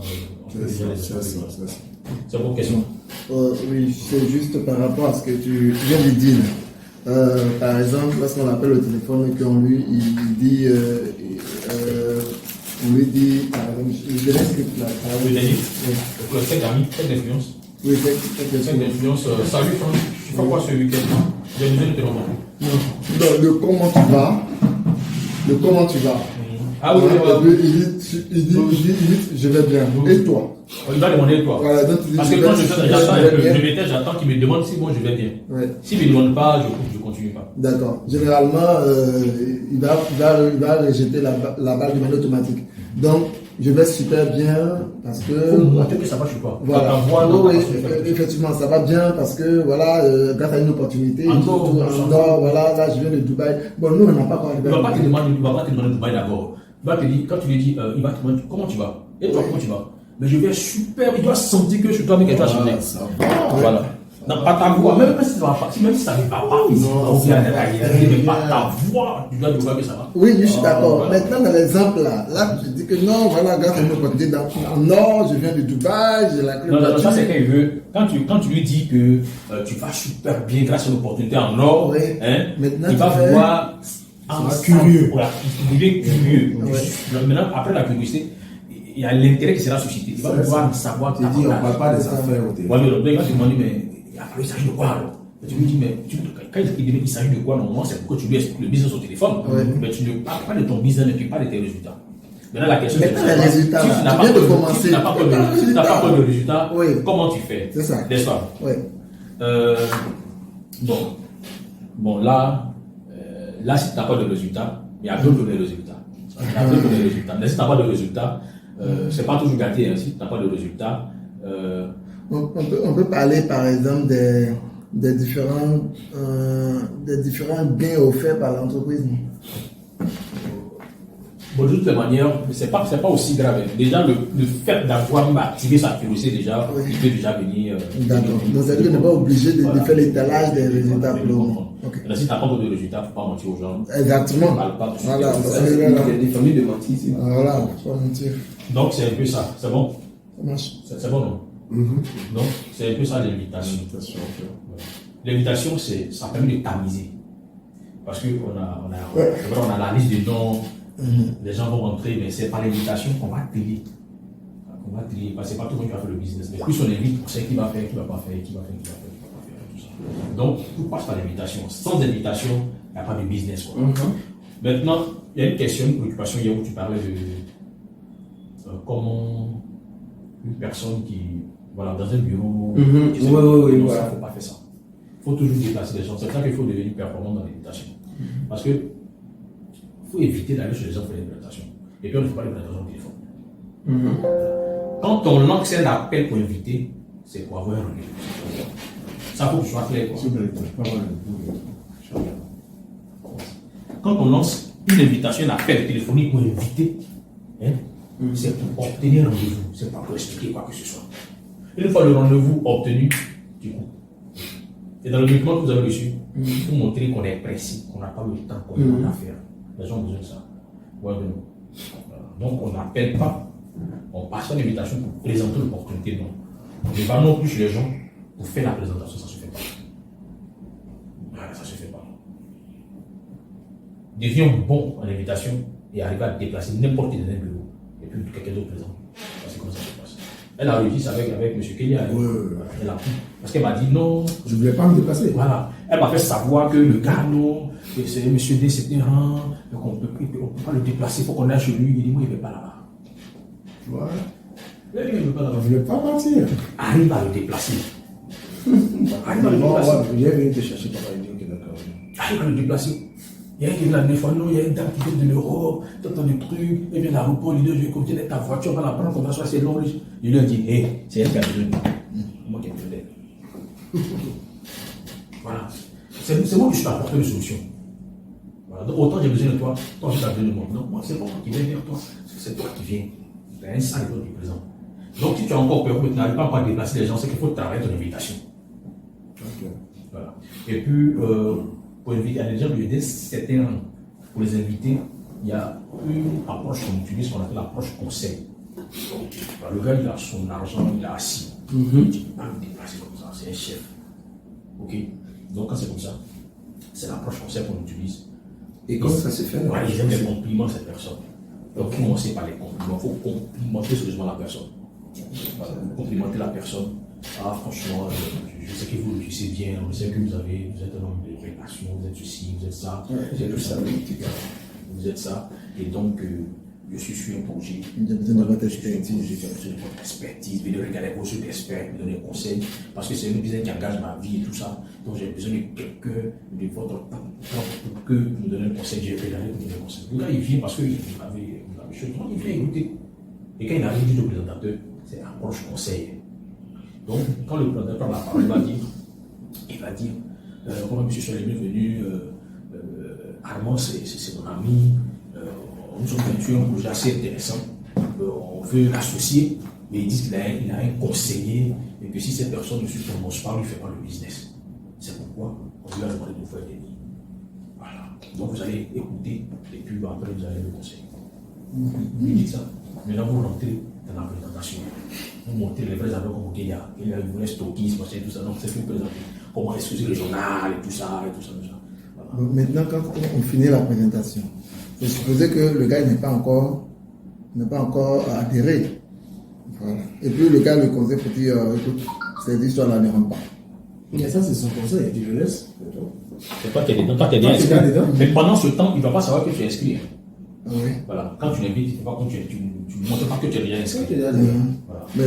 C'est votre question. Oui, c'est juste par rapport à ce que tu viens de dire. Par exemple, lorsqu'on l'appelle au téléphone et qu'on lui dit, par exemple, je donne un script là. Oui, le cercle d'amis, cercle d'influence. Oui, Cercle d'influence. Salut Franck, tu fais quoi ce week-end? J'ai besoin de te rencontrer. Non, le comment tu vas. Ah oui, il dit, je vais bien. Et toi? Il va demander toi. Voilà, donc, parce que quand j'attends qu'il me demande si moi je vais bien. Ouais. S'il ne me demande pas, je ne continue pas. D'accord. Généralement, il va rejeter la balle de manière automatique. Donc, je vais super bien parce que. Peut-être que ça marche pas. Voilà. Effectivement, ça va bien parce que, voilà, grâce à une opportunité, voilà, là, je viens de Dubaï. Bon, nous, on n'a pas encore. Il ne va pas te demander Dubaï d'abord. Il va te dire, quand tu lui dis, il va te demander comment tu vas. Et toi, comment tu vas? Mais je vais super. Il doit sentir que je suis toi, mais qu'il doit changer. Voilà. Non, pas ta voix, même si ça va pas, même si ça ne va pas, même pas ta voix, tu dois voir que ça va. Oui, je suis d'accord. Maintenant, dans l'exemple là, je dis que non, voilà, grâce à une opportunité dans le Nord, je viens de Dubaï, j'ai la clé. Non, ça c'est quand il veut. Quand tu lui dis que tu vas super bien grâce à une opportunité en Nord, oui. Il va vouloir. Curieux. Voilà, il devient curieux. Maintenant, après la curiosité, il y a l'intérêt qui sera suscité. Il va vouloir savoir. Tu dis, on ne parle pas des affaires au téléphone. Oui, mais il va te demander, mais il s'agit de quoi alors? Tu lui dis, mais quand il s'agit de quoi, normalement, c'est pour que tu lui expliques le business au téléphone. Mais tu ne parles pas de ton business, mais tu parles de tes résultats. Maintenant, la question c'est les résultats. Si tu n'as pas peur de résultats, comment tu fais? C'est ça. N'est-ce pas? Oui. Bon, là, si tu n'as pas de résultats, il y a d'autres résultats. Mais si tu n'as pas de résultats, c'est pas toujours gâté. Si tu n'as pas de résultats, on peut parler par exemple des différents gains offerts par l'entreprise. Bon, de toutes les manières, c'est pas aussi grave. Déjà, le fait d'avoir activé sa curiosité, déjà, il peut déjà venir. D'accord. Donc, ça veut dire qu'on n'est pas obligé de faire l'étalage des résultats pour le moment. Mais si tu n'as pas de résultats, il ne faut pas mentir aux gens. Exactement. Voilà, c'est des familles de mentir. Voilà, il faut pas mentir. Donc, c'est un peu ça. C'est bon? Ça marche. C'est bon, non? Donc, c'est un peu ça l'invitation. L'invitation, ça permet de tamiser. Parce qu'on a la liste des noms, les gens vont rentrer, mais c'est par l'invitation qu'on va trier. On va trier, parce que c'est pas tout le monde qui va faire le business. Mais plus on invite, on sait qui va faire, qui va pas faire, qui va faire, qui va faire, qui va pas faire, tout ça. Donc, tout passe par l'invitation. Sans invitation, il n'y a pas de business. Quoi. Maintenant, il y a une question, une préoccupation hier où tu parlais de comment une personne qui, voilà, dans un bureau, il ne faut pas faire ça. Il faut toujours déplacer les gens. C'est pour ça qu'il faut devenir performant dans l'invitation. Parce que il faut éviter d'aller chez les gens pour les présentations. Et puis on ne fait pas les présentations au téléphone. Quand on lance un appel pour inviter, c'est pour avoir un rendez-vous. Ça faut que je sois clair. Quand on lance une invitation, un appel téléphonique pour inviter, hein, c'est pour obtenir un rendez-vous. C'est pas pour expliquer quoi que ce soit. Une fois le rendez-vous obtenu, du coup. Et dans le document que vous avez reçu, il faut montrer qu'on est précis, qu'on n'a pas le temps, qu'on a rien à faire. Les gens ont besoin de ça. Ouais, de nous. Donc on n'appelle pas, on passe pas l'invitation pour présenter l'opportunité, non. On ne va pas non plus chez les gens pour faire la présentation, ça ne se fait pas. Voilà, ça ne se fait pas. Deviens bon en invitation et arrive à déplacer n'importe qui dans un bureau et puis quelqu'un d'autre présent. C'est comme ça que ça se passe. Elle a réussi avec M. Kenya. Elle a pu. Parce qu'elle m'a dit non. Je ne voulais pas me déplacer. Voilà. Elle m'a fait savoir que le gars, non, c'est M. D, c'est un rang, donc on ne peut pas le déplacer, il faut qu'on aille chez lui. Il dit, moi, il ne veut pas là-bas. Tu vois? Il ne veut pas là-bas. Je ne voulais pas partir. Arrive à le déplacer. Arrive à le déplacer. J'ai venu te chercher, papa. Il dit, ok, d'accord. Arrive à le déplacer. Il y a une dernière fois, non, il y a une dame qui vient de l'Europe, t'entends des trucs, elle vient à l'aéroport, il dit, je vais continuer ta voiture, on va la prendre, on va s'asseoir, c'est long. Il lui a dit, hé, c'est elle qui a besoin de moi. Moi qui ai besoin d'elle. Voilà. C'est moi qui suis apporteur de solution. Voilà. Donc autant j'ai besoin de toi, toi tu as besoin de moi. Donc moi, c'est pas moi qui viens vers toi, c'est toi qui viens. Tu as un sale qui est présent. Donc si tu as encore peur que tu n'arrives pas à déplacer les gens, c'est qu'il faut travailler ton invitation. Okay. Voilà. Et puis, pour inviter à des gens, pour les inviter, il y a une approche qu'on utilise, qu'on appelle l'approche conseil. Donc, le gars, il a son argent, il est assis. Tu ne peux pas le déplacer comme ça, c'est un chef. Ok. Donc, quand c'est comme ça, c'est l'approche conseil qu'on utilise. Et comment ça se fait? Voilà, ils aiment les compliments de cette personne. Donc, commencez par les compliments. Il faut complimenter sérieusement la personne. Voilà, complimenter la personne. Ah, franchement, je sais que vous le réussissez bien, je sais que vous êtes un homme de relation, vous êtes ceci, vous êtes ça, vous êtes tout ça, vous êtes ça, et donc je suis sur un projet. J'ai besoin de votre expertise. J'ai besoin de votre expertise, de regarder vos yeux d'experts, de donner des conseils, parce que c'est une business qui engage ma vie et tout ça, donc j'ai besoin de quelqu'un de votre temps pour que vous me donnez un conseil, j'ai regardé pour donner un conseil. Le gars, il vient parce que vous l'avez choisi, il vient écouter. Et quand il arrive, il dit au présentateur, c'est approche conseil. Donc, quand le présentateur prend la parole, il va dire comment M. Soleil est venu, Armand, c'est mon ami, nous sommes venus un projet assez intéressant, on veut l'associer, mais ils disent qu'il a un conseiller, et que si cette personne ne se prononce pas, il ne fait pas le business. C'est pourquoi on lui a demandé de faire des lignes. Voilà. Donc, vous allez écouter, et puis après, vous allez le conseiller. Vous lui dites ça. Maintenant, vous rentrez dans la présentation. Vous montez les vrais avions comme il y a une vraie stockisme, tout ça. Donc, c'est pour présenter comment est-ce que le journal et tout ça, et tout ça. Voilà. Donc maintenant, quand on finit la présentation, il faut supposer que le gars n'est pas encore adhéré. Voilà. Et puis le gars le conseille pour dire, écoute, cette histoire-là ne rentre pas. Mais ça, c'est son conseil, il dit, je laisse. C'est toi qui es dedans, toi qui es dedans. Mais pendant ce temps, il ne va pas savoir que tu es inscrit. Ah oui. Voilà. Quand tu l'invites, tu ne montres pas que tu es déjà inscrit. Voilà. Mais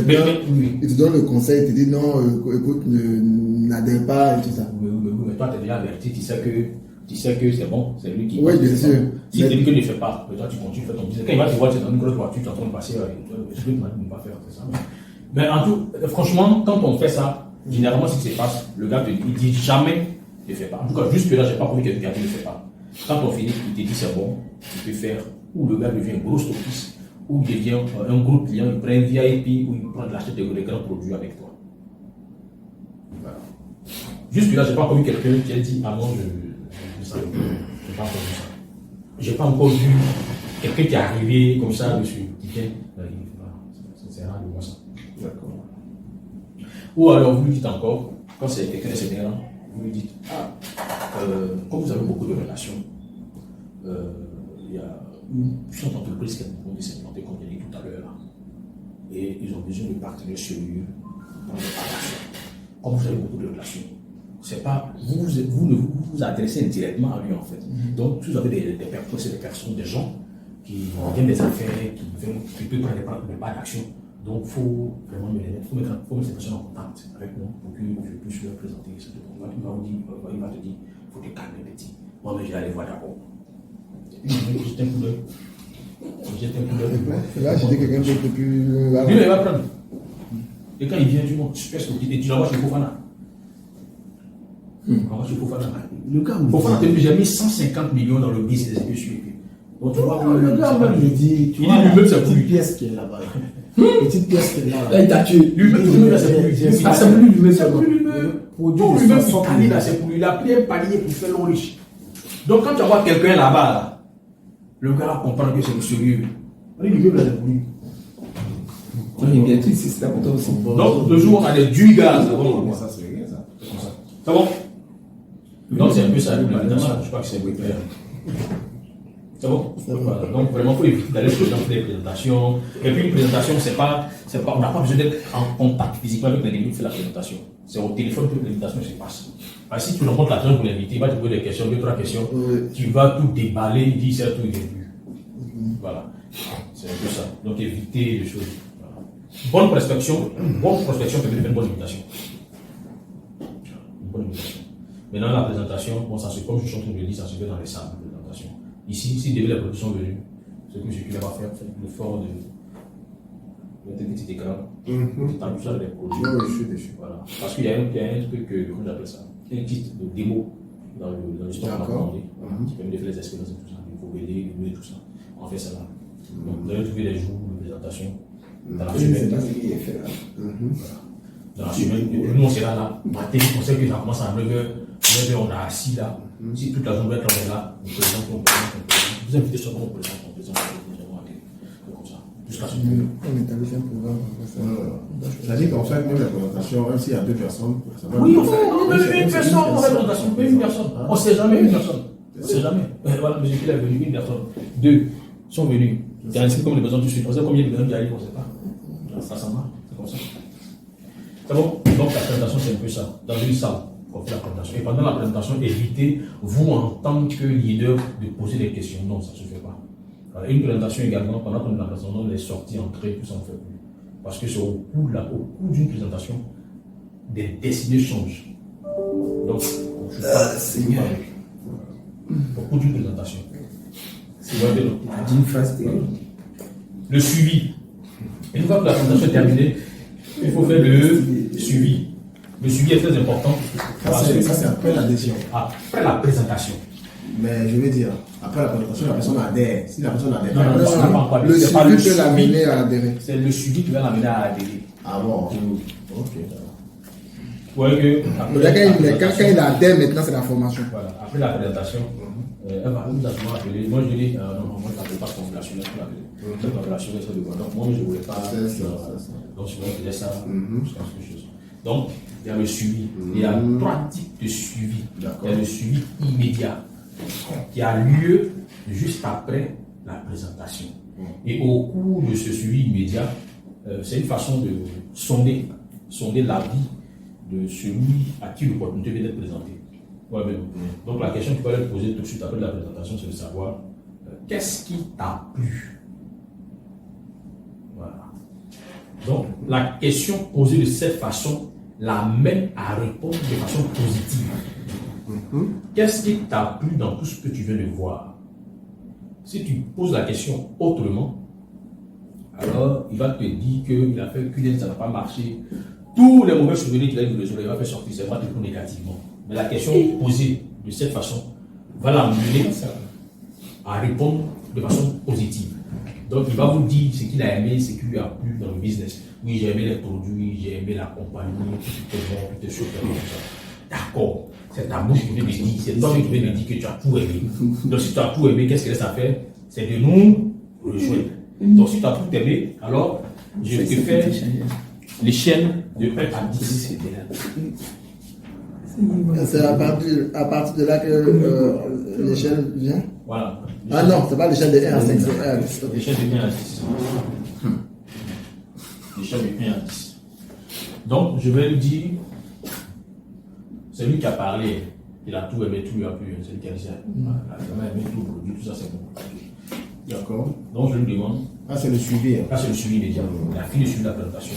il te donne le conseil, il te dit non, écoute, n'adhère pas et tout ça. Mais toi, tu es déjà averti, tu sais que c'est bon, c'est lui qui. Oui, bien sûr. Si tu dis qu'il ne le fait pas, toi tu continues, fais ton business. Quand il va te voir, tu es dans une grosse voiture, tu es en train de passer, je ne peux pas faire, c'est ça. Mais en tout, franchement, quand on fait ça, généralement, ce qui se passe, le gars il dit jamais ne fais pas. En tout cas, jusque là, je n'ai pas connu quelqu'un qui ne le fait pas. Quand on finit, il te dit c'est bon, tu peux faire, ou le gars devient un gros stockiste, ou il devient un gros client, il prend un VIP, ou il prend de l'achat de grands produits avec toi. Voilà. Jusque là, je n'ai pas connu quelqu'un qui a dit ah non, je savais pas. Je n'ai pas connu ça. Je n'ai pas encore vu quelqu'un qui est arrivé comme ça dessus, qui vient. C'est rare de voir ça. D'accord. Ou alors vous lui dites encore, quand c'est quelqu'un de ces là, vous lui dites ah, comme vous avez beaucoup de relations, il y a une puissante entreprise qui a besoin de s'implanter, comme je l'ai dit tout à l'heure, là. Et ils ont besoin de partenaires sérieux dans les relations. Comme vous avez beaucoup de relations, c'est pas, vous ne vous adressez indirectement à lui en fait. Donc, si vous avez des personnes, des gens qui viennent des affaires, qui peuvent prendre des pas d'action. Donc, il faut vraiment mettre ces personnes en contact avec moi pour que je puisse leur présenter ce document. Il va te dire, il faut te calmer petit. Moi, mais je vais aller voir d'abord. Jette un coup d'œil. Là, j'étais quelqu'un de plus. Lui, il va prendre. Et quand il vient, tu montes, tu l'envoies chez Fofana. Le gars me Fofana, j'ai mis 150 millions dans le business que je suis. Donc, tu vois, le gars me dit, tu vois, la petite pièce qui est là-bas. Petite pièce qui est là. Là, il t'a tué. Lui-même, c'est pour lui. C'est pour lui, lui-même seulement. Pour lui-même, c'est pour lui. Il a pris un palier pour faire l'eau riche. Donc, quand tu vois quelqu'un là-bas, le gars comprend que c'est le sérieux. Lui-même, c'est pour lui. Oui, bientôt ici, c'est là pour toi aussi. Donc, le jour où on a des duits gaz, c'est bon. Ça, c'est rien, ça. C'est bon? Donc, c'est un peu ça, l'implémentation. Je crois que c'est clair. C'est bon? Voilà. Donc, vraiment, il faut éviter d'aller dans des présentations. Et puis, une présentation, on n'a pas besoin d'être en contact physiquement avec l'individu qui fait la présentation. C'est au téléphone que l'invitation se passe. Alors, si tu rencontres la personne pour l'inviter, il va te poser des questions, 2-3 questions. Tu vas tout déballer, il dit, c'est tout au début. Voilà. C'est un peu ça. Donc, éviter les choses. Voilà. Bonne prospection peut faire une bonne invitation. Une bonne invitation. Maintenant, la présentation, bon, ça comme je suis en train de le dire, ça se fait dans les salles de présentation. Ici, si les produits sont venus, ce que je vais faire, c'est l'effort de mettre un petit écran, t'amuser les produits. Oui, je suis dessus. Voilà. Parce qu'il y a un truc, comment j'appelle ça, un kit de démo dans le stock qu'on a commandé, qui permet de faire les expériences et tout ça, il faut aider, et tout ça. On fait ça là. Donc, vous allez trouver les jours de présentation dans la semaine. C'est pas ce qui est fait là. Voilà. Dans la semaine, nous on sera là, matin, on sait que ça commence à 9h, on est assis là. Si toute la journée on est là, on présente. Vous invitez seulement, on présente. Comme ça. Jusqu'à ce que. On établit un programme. C'est-à-dire qu'en fait, même la présentation, même s'il y a 2 personnes, ça va. Oui, on fait une personne, on fait la présentation, une personne. On ne sait jamais une personne. On ne sait jamais. Voilà, M. Phil est venu, une personne. 2 sont venus. Il y a inscrit comme les besoins du Sud. On sait combien de personnes qui arrivent, on ne sait pas. Ça marche, c'est comme ça. C'est bon? Donc la présentation, c'est un peu ça. Dans une salle, on fait la présentation. Et pendant la présentation, évitez, vous, en tant que leader, de poser des questions. Non, ça ne se fait pas. Voilà. Une présentation également, pendant qu'on est la présentation, les sorties, entrées, tout ça, on ne fait plus. Parce que c'est au cours d'une présentation, des décisions changent. Donc, je ne pas avec. Au cours d'une présentation. C'est vrai, D'une phrase terrible. le suivi. Une fois que la présentation est terminée, il faut faire le suivi. Le suivi est très important. Ça, c'est après l'adhésion. Après la présentation. Mais je veux dire, après la présentation, la personne adhère. Si la personne adhère, Non, pas, ça n'a pas encore Le c'est pas le suivi peut suivi. l'amener à adhérer. C'est le suivi qui va l'amener à adhérer. Ah bon? Ok. Vous voyez que Quand il adhère, maintenant, c'est la formation. voilà, après la présentation, elle va nous appeler. Moi, je dis, non, moi, je n'appelle pas populationnel pour l'appeler. C'est populationnel, c'est de quoi. Donc, moi, je ne voulais pas. C'est ça. Donc, je faisais ça. Quelque chose. Donc, il y a le suivi. Il y a 3 types de suivi. Il y a le suivi immédiat qui a lieu juste après la présentation. Et au cours de ce suivi immédiat, c'est une façon de sonder l'avis de celui à qui l'opportunité vient d'être présentée. Ouais, donc la question que tu vas leur poser tout de suite après la présentation, c'est de savoir qu'est-ce qui t'a plu. Voilà. Donc la question posée de cette façon l'amène à répondre de façon positive. Qu'est-ce qui t'a plu dans tout ce que tu viens de voir? Si tu poses la question autrement, alors il va te dire qu'il a fait qu'une ça n'a pas marché. Tous les mauvais souvenirs qu'il a eu de il va faire sortir, c'est pas tout négativement. Mais la question posée de cette façon va l'amener à répondre de façon positive. Donc il va vous dire ce qu'il a aimé, ce qui lui a plu dans le business. Oui, j'ai aimé les produits, j'ai aimé la compagnie, tout est bon, tout est super, tout ça. D'accord, c'est ta bouche qui vient de dire, c'est toi qui viens de dire que tu as tout aimé. Donc si tu as tout aimé, qu'est-ce qu'il reste à faire? C'est de nous rejoindre. Donc si tu as tout aimé, alors je te fais les chaînes de 1 à 10. C'est à partir de là que l'échelle vient. Voilà. Ah non, c'est pas l'échelle de 1 à 5, c'est 1 à 10. L'échelle de 1 à 10. L'échelle de 1 à 10. Donc, je vais lui dire, c'est lui qui a parlé, il a tout aimé, tout lui a plu, c'est lui qui a dit ça. Il a vraiment aimé tout le produit, tout ça, c'est bon. D'accord. Donc, je lui demande, Ah, c'est le suivi. Hein. là, c'est le suivi immédiat. Il a fini le suivi de la présentation.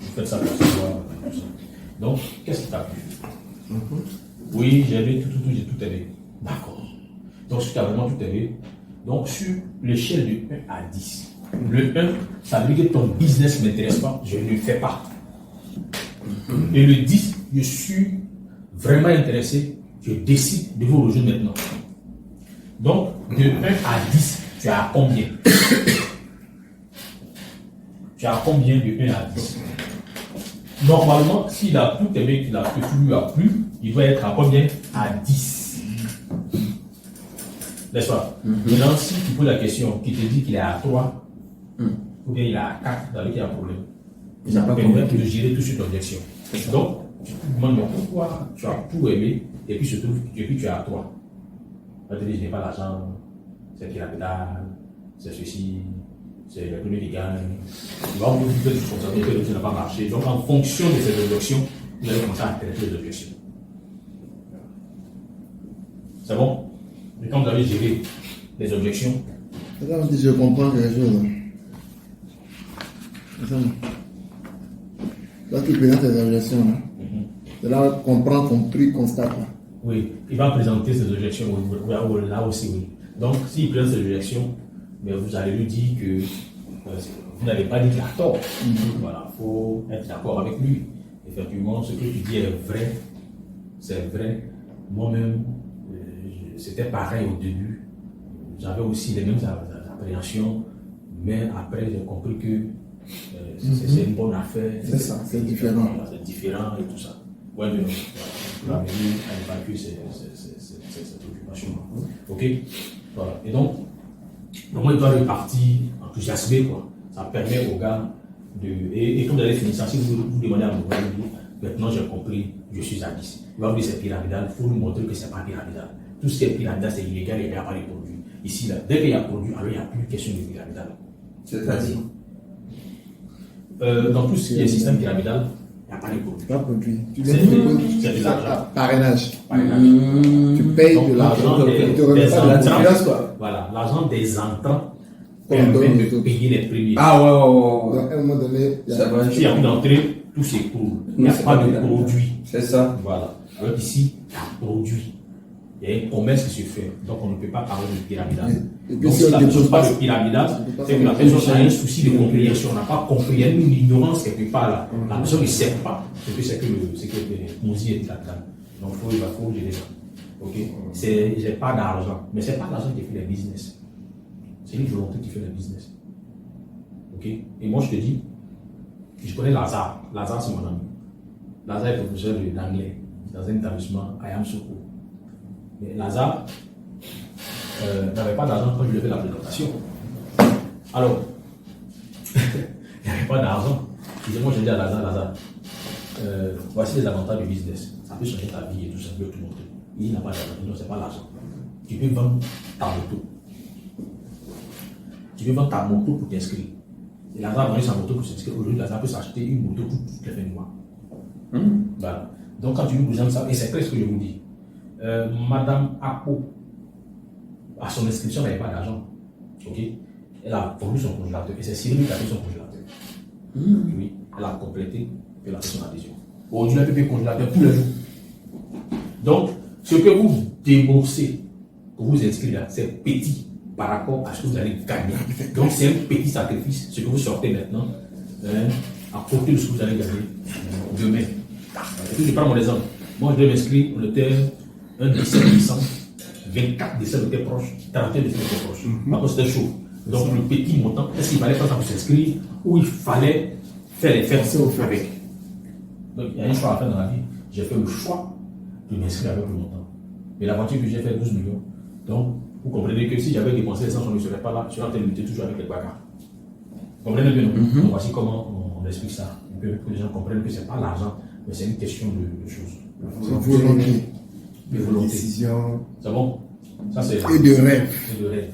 Vous faites ça pour savoir, tout ça. Donc, qu'est-ce qui t'a plu? Oui, j'ai aimé j'ai tout aimé. D'accord. Donc, si tu as vraiment tout aimé, donc sur l'échelle de 1 à 10, le 1, ça veut dire que ton business ne m'intéresse pas, je ne le fais pas. Et le 10, je suis vraiment intéressé, je décide de vous rejoindre maintenant. Donc, de 1 à 10, tu as combien? Tu as combien de 1 à 10? Normalement, s'il a tout aimé, que tout lui a plu, il doit être à combien? À 10. N'est-ce pas? Maintenant, si tu poses la question, qui te dit qu'il est à 3, ou bien il est à 4, dans lequel il y a un problème, Il n'a pas permet convaincu. de gérer tout sur l'objection. Donc, tu te demandes pourquoi tu as tout aimé, et puis tu es à 3. On va te dire, je n'ai pas l'argent, c'est pyramidal, c'est ceci, c'est le premier qui gagne. Il va vous dire que ça n'a pas marché. Donc, en fonction de ces objections, vous allez commencer à traiter les objections. C'est bon? Et quand vous avez géré les objections, C'est ça, je comprends quelque chose. C'est ça. Lorsqu'il présente les objections, c'est là qu'on prend ton prix, constate. oui, il va présenter ses objections, là aussi, oui. Donc, s'il présente ses objections, mais vous allez lui dire que vous n'avez pas dit qu'il a tort. Voilà, il faut être d'accord avec lui. Effectivement, ce que tu dis est vrai, c'est vrai. Moi-même, c'était pareil au début. J'avais aussi les mêmes appréhensions, mais après, j'ai compris que c'est une bonne affaire. C'est ça, c'est différent. Voilà, c'est différent et tout ça. Ouais, mais non. Pour l'amener à évacuer cette occupation. Ok? Voilà. Et donc, normalement, il doit repartir enthousiasmé, quoi. Ça permet aux gars de. Et quand vous allez finir ça, si vous demandez à mon gars, maintenant j'ai compris, je suis à 10. Il va vous dire c'est pyramidal, il faut nous montrer que c'est pas pyramidal. Tout ce qui est pyramidal, c'est illégal et il n'y a pas de produit. Ici, là, dès qu'il y a produit, alors il n'y a plus de question de pyramidal. C'est-à-dire dans tout ce qui est système pyramidal, il n'y a pas de produit. Pas produit. Tu C'est viens de l'argent. parrainage. Mmh. Tu payes Donc, de l'argent l'argent. des Tu remets pas de la entrants. confiance, quoi. Voilà, l'argent des entrants On permet donne de tout. payer les premiers. Ah ouais. Donc, à un moment donné, il y a- Ça va. S'il n'y a plus d'entrée, tout s'écroule. Il n'y a Non, c'est pas pas de pyramidal. produit. C'est ça. Voilà. Alors ici, il y a un produit. Il y a une promesse qui se fait. Donc on ne peut pas parler de pyramidal. Et puis, Donc si si on la dépose personne pas- parle de pyramidal, on peut pas c'est que faire la quelque personne a un souci de compréhension. On n'a pas compris. Il y a une ignorance quelque part là. La personne ne sait pas ce que c'est que Mozi est pyramidal. Donc il faut gérer ça. Ok? J'ai pas d'argent. Mais ce n'est pas l'argent qui fait les business. C'est une volonté qui fait les business. Ok? Et moi je te dis, je connais Lazare. Lazare c'est mon ami. Lazare est professeur d'anglais dans un établissement à Yamsoukou. Mais Lazare n'avait pas d'argent quand je lui ai fait la présentation. Alors, il n'y avait pas d'argent. Il disait, moi je dis à Lazare, voici les avantages du business. Ça peut changer ta vie et tout ça, je vais te montrer. Il n'a pas d'argent, non, c'est pas l'argent. Tu peux vendre ta moto. Tu peux vendre ta moto pour t'inscrire. Et Lazare a vendu sa moto pour s'inscrire. Aujourd'hui, Lazare peut s'acheter une moto pour toutes les fins de mois. Voilà. Donc quand tu nous présentes ça, et c'est presque ce que je vous dis, Madame Apo, à son inscription, elle n'avait pas d'argent. Ok? Elle a vendu son congélateur. Et c'est Cyril qui a fait son congélateur. Oui, elle a complété et elle a fait son adhésion. Aujourd'hui, elle peut payer congélateur tous les jours. Donc, ce que vous déboursez pour vous inscrire là, c'est petit par rapport à ce que vous allez gagner. Donc, c'est un petit sacrifice, ce que vous sortez maintenant, à côté de ce que vous allez gagner demain. Et puis, je prends mon exemple. Moi, je dois m'inscrire, on était un 17 décembre, 24 décembre était proche, 31 décembre était proche. Par contre, c'était chaud. Donc, le petit montant, est-ce qu'il fallait faire ça pour s'inscrire ou il fallait faire les fêtes avec? Donc, il y a un choix à faire dans la vie. J'ai fait le choix de m'inscrire avec le montant. Mais la voiture que j'ai fait 12 millions. Donc, vous comprenez que si j'avais dépensé les 100, je ne serais pas là, je serais en train de lutter toujours avec les bagarres. Vous comprenez bien, non? Donc, voici comment on explique ça. Que les gens comprennent que ce n'est pas l'argent, mais c'est une question de choses. volonté, de volonté. Décision. C'est bon? Ça, c'est et de rêve. et de rêve.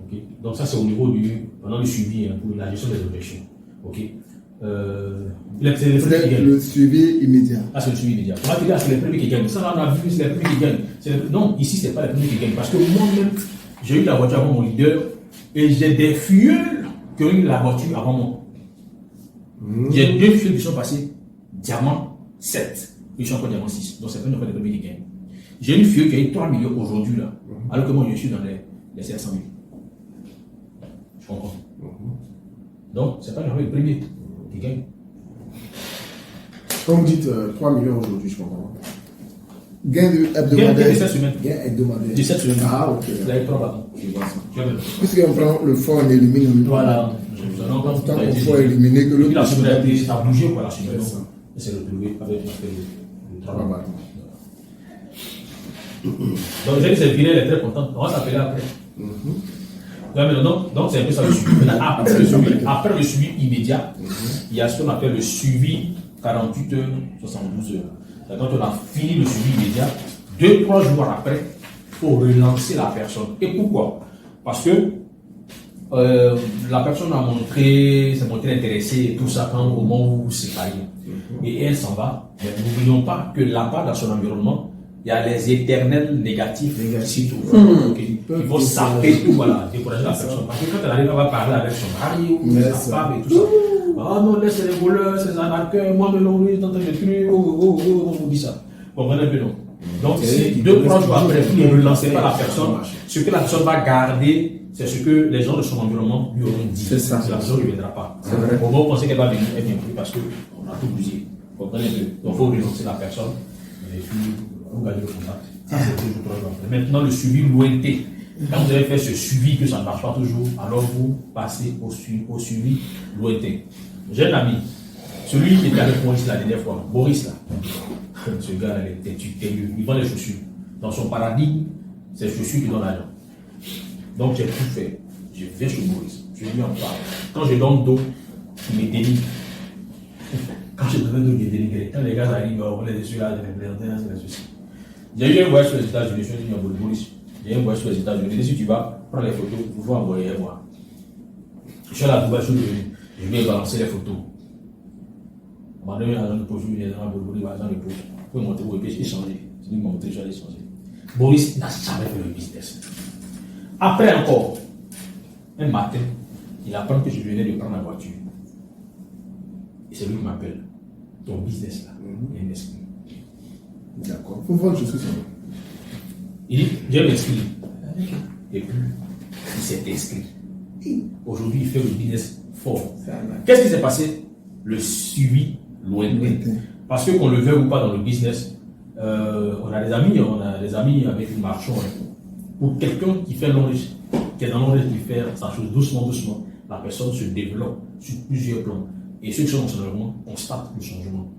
Ok. Donc, ça, c'est au niveau pendant le suivi, hein, pour la gestion des objections. Ok. C'est les premiers qui gagnent. Le suivi immédiat. Ah, c'est le suivi immédiat. On va te dire, c'est les premiers qui gagnent. Ça, on a vu, c'est les premiers qui gagnent. Non, ici, c'est pas les premiers qui gagnent. Parce que moi-même, j'ai eu la voiture avant mon leader et j'ai des filleuls qui ont eu la voiture avant moi. J'ai 2 filleuls qui sont passés diamant 7. Ils sont encore diamant 6. Donc, c'est pas les premiers qui gagnent. J'ai une filleule qui a eu 3 millions aujourd'hui, là. Alors que moi, je suis dans les 700 000. Je comprends. Donc, c'est pas les premiers qui gagnent. Quand vous dites 3 millions aujourd'hui, je comprends. Gain hebdomadaire. Gain de 7 semaines. Gain hebdomadaire. 17 semaines. Ah, ok. Vous avez 3 bâtons. Je vois ça. Tu vois bien. Puisqu'on prend le fort, on élimine. Voilà. Tant qu'on faut éliminer que Puis la l'autre. semaine, ça a bougé, quoi, la semaine. C'est ça. Et c'est retrouvé avec le travail. Ah, bah. Donc, j'ai dit, c'est fini, elle est très contente. On va s'appeler après. Ouais, mais donc, c'est un peu ça le suivi. Maintenant, après le suivi immédiat, il y a ce qu'on appelle le suivi 48 heures, 72 heures. C'est quand on a fini le suivi immédiat, 2-3 jours après, il faut relancer la personne. Et pourquoi? Parce que la personne s'est montrée intéressée et tout ça quand au moment où vous vous séparez. Et elle s'en va. Mais n'oublions pas que là-bas, dans son environnement, il y a les éternels négatifs. Qui vont saper tout, voilà, décourager la personne. Parce que quand elle arrive, elle va parler avec son mari ou sa femme et tout ça. Ah non, laisse les voleurs, c'est les arnaqueurs, moi, mais non, dans le truc, on vous dit ça. Vous comprenez un peu, non? Donc, si 2-3 jours après, vous ne relancez pas la personne, ce que la personne va garder, c'est ce que les gens de son environnement lui auront dit. C'est ça. La personne ne viendra pas. C'est vrai. On va penser qu'elle va venir, elle vient plus parce qu'on a tout bousillé. Vous comprenez un peu? Donc, il faut relancer la personne et puis vous gagnez le contact. Ça, c'est toujours 3 jours après. Maintenant, le suivi lointain. Quand vous avez fait ce suivi que ça ne marche pas toujours, alors vous passez au suivi lointain. J'ai un ami, celui qui était avec Maurice la dernière fois, Boris là, ce gars là, il vend les chaussures. Dans son paradigme, c'est les chaussures qui donnent l'argent. Donc j'ai tout fait. Je vais chez Maurice, je lui en parle. Quand je donne d'eau, il me dénigre. Quand je donne d'eau, il me dénigre. Quand les gars arrivent, on les dessus là, c'est ceci. J'ai eu un voyage sur les États-Unis, je suis venu à Maurice. J'ai un voyage sur les États-Unis. Et si tu vas prendre les photos, vous pouvez envoyer moi. Je suis à la Dubaï, je vais balancer les photos. On m'a donné un agent de poche, il y a un agent de poche. Vous pouvez monter vos épices et changer. C'est lui qui m'a montré, j'allais changer. Boris n'a jamais fait le business. Après encore, un matin, il apprend que je venais de prendre la voiture. Et c'est lui qui m'appelle. Ton business là, il est inscrit. D'accord. Il faut voir je suis sûr. Il dit, j'ai m'inscrit. Et puis, il s'est inscrit. Aujourd'hui, il fait le business fort. Qu'est-ce qui s'est passé? Le suivi lointain. Parce que qu'on le veuille ou pas dans le business, on a des amis avec une marchand. Pour quelqu'un qui fait l'enrichissement, qui est dans l'enrichissement, qui fait sa chose doucement, la personne se développe sur plusieurs plans. Et ceux qui sont dans son environnement constatent le changement.